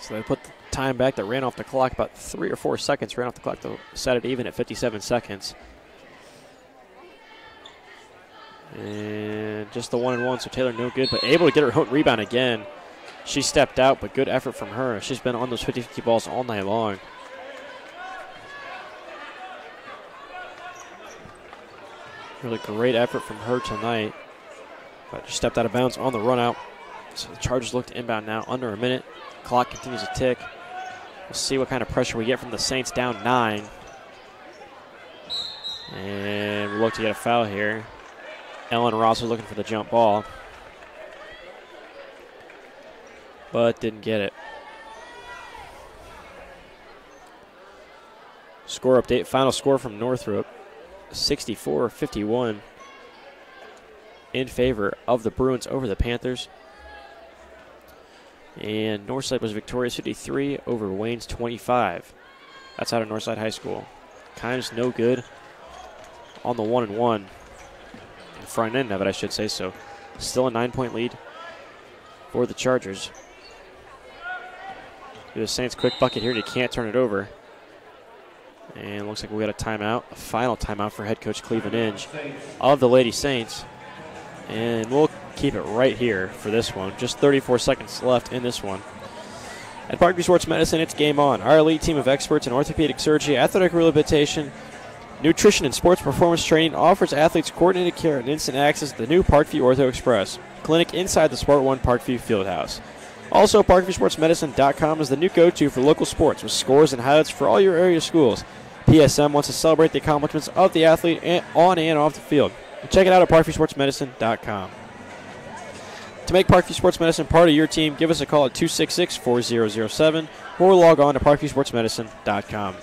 So they put the time back that ran off the clock, about 3 or 4 seconds ran off the clock to set it even at 57 seconds. And just the 1-and-1, so Taylor no good, but able to get her own rebound again. She stepped out, but good effort from her. She's been on those 50-50 balls all night long. Really great effort from her tonight. But she stepped out of bounds on the run out. So the Chargers look to inbound now, under a minute. Clock continues to tick. We'll see what kind of pressure we get from the Saints, down 9. And we'll look to get a foul here. Ellen Ross was looking for the jump ball, but didn't get it. Score update, final score from Northrop, 64-51. in favor of the Bruins over the Panthers. And Northside was victorious 53 over Wayne's 25. That's out of Northside High School. Kimes no good on the 1-1. The front end of it, I should say. So still a 9-point lead for the Chargers. The Saints quick bucket here, and he can't turn it over. And looks like we got a timeout, a final timeout for head coach Cleveland Inge of the Lady Saints. And we'll keep it right here for this one. Just 34 seconds left in this one. At Parkview Sports Medicine, it's game on. Our elite team of experts in orthopedic surgery, athletic rehabilitation, nutrition, and sports performance training offers athletes coordinated care and instant access to the new Parkview Ortho Express clinic inside the Sport One Parkview Fieldhouse. Also, ParkviewSportsMedicine.com is the new go-to for local sports with scores and highlights for all your area schools. PSM wants to celebrate the accomplishments of the athlete on and off the field. Check it out at ParkviewSportsMedicine.com. To make Parkview Sports Medicine part of your team, give us a call at 266-4007 or log on to ParkviewSportsMedicine.com.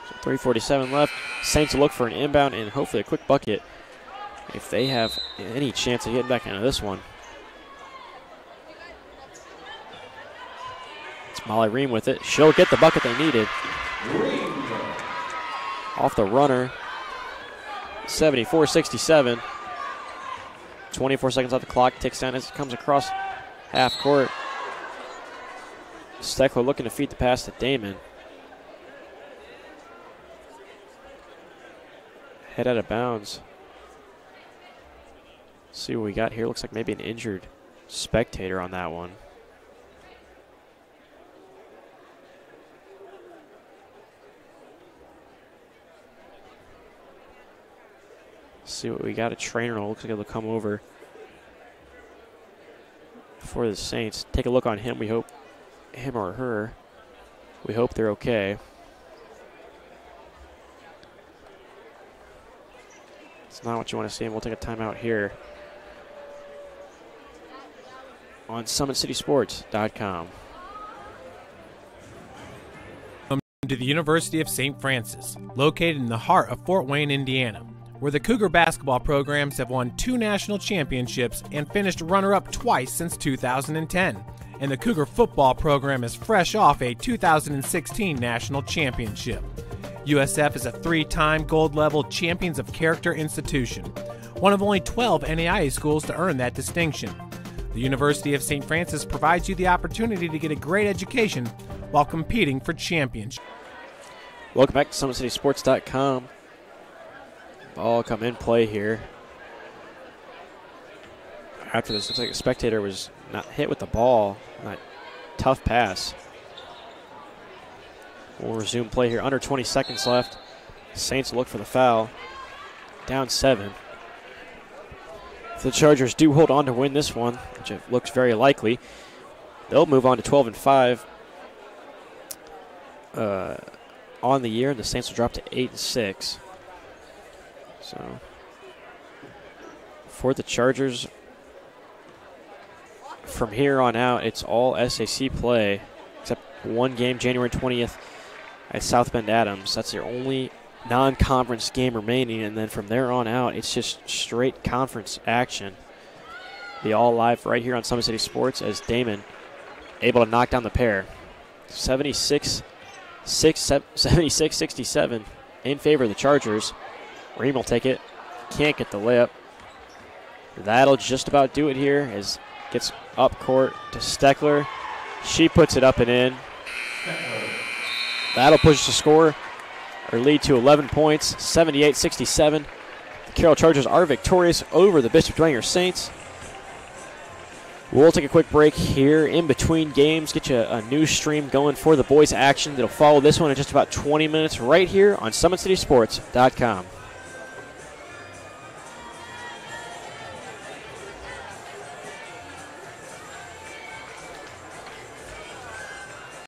So 3:47 left. Saints will look for an inbound and hopefully a quick bucket if they have any chance of getting back into this one. It's Molly Ream with it. She'll get the bucket they needed. Off the runner. 74-67. 24 seconds off the clock. Ticks down as it comes across half court. Steckler looking to feed the pass to Damon. Head out of bounds. See what we got here. Looks like maybe an injured spectator on that one. See what we got. A trainer looks like it'll come over for the Saints. Take a look on him. We hope him or her. We hope they're okay. It's not what you want to see, and we'll take a timeout here on SummitCitySports.com. To the University of St. Francis, located in the heart of Fort Wayne, Indiana, where the Cougar basketball programs have won 2 national championships and finished runner-up twice since 2010. And the Cougar football program is fresh off a 2016 national championship. USF is a 3-time gold-level Champions of Character institution, one of only 12 NAIA schools to earn that distinction. The University of St. Francis provides you the opportunity to get a great education while competing for championship. Welcome back to SummitCitySports.com. Ball come in play here. After this, looks like a spectator was not hit with the ball. Tough pass. We'll resume play here. Under 20 seconds left. Saints look for the foul. Down 7. If the Chargers do hold on to win this one, which it looks very likely, they'll move on to 12-5 on the year, and the Saints will drop to 8-6. So for the Chargers, from here on out, it's all SAC play, except one game January 20th at South Bend Adams. That's their only non-conference game remaining, and then from there on out, it's just straight conference action. Be all live right here on Summit City Sports as Damon able to knock down the pair. 76-67 in favor of the Chargers. Ream will take it. Can't get the layup. That'll just about do it here as gets up court to Steckler. She puts it up and in. That'll push the score or lead to 11 points, 78-67. The Carroll Chargers are victorious over the Bishop Dwenger Saints. We'll take a quick break here in between games, get you a new stream going for the boys action that'll follow this one in just about 20 minutes right here on SummitCitySports.com.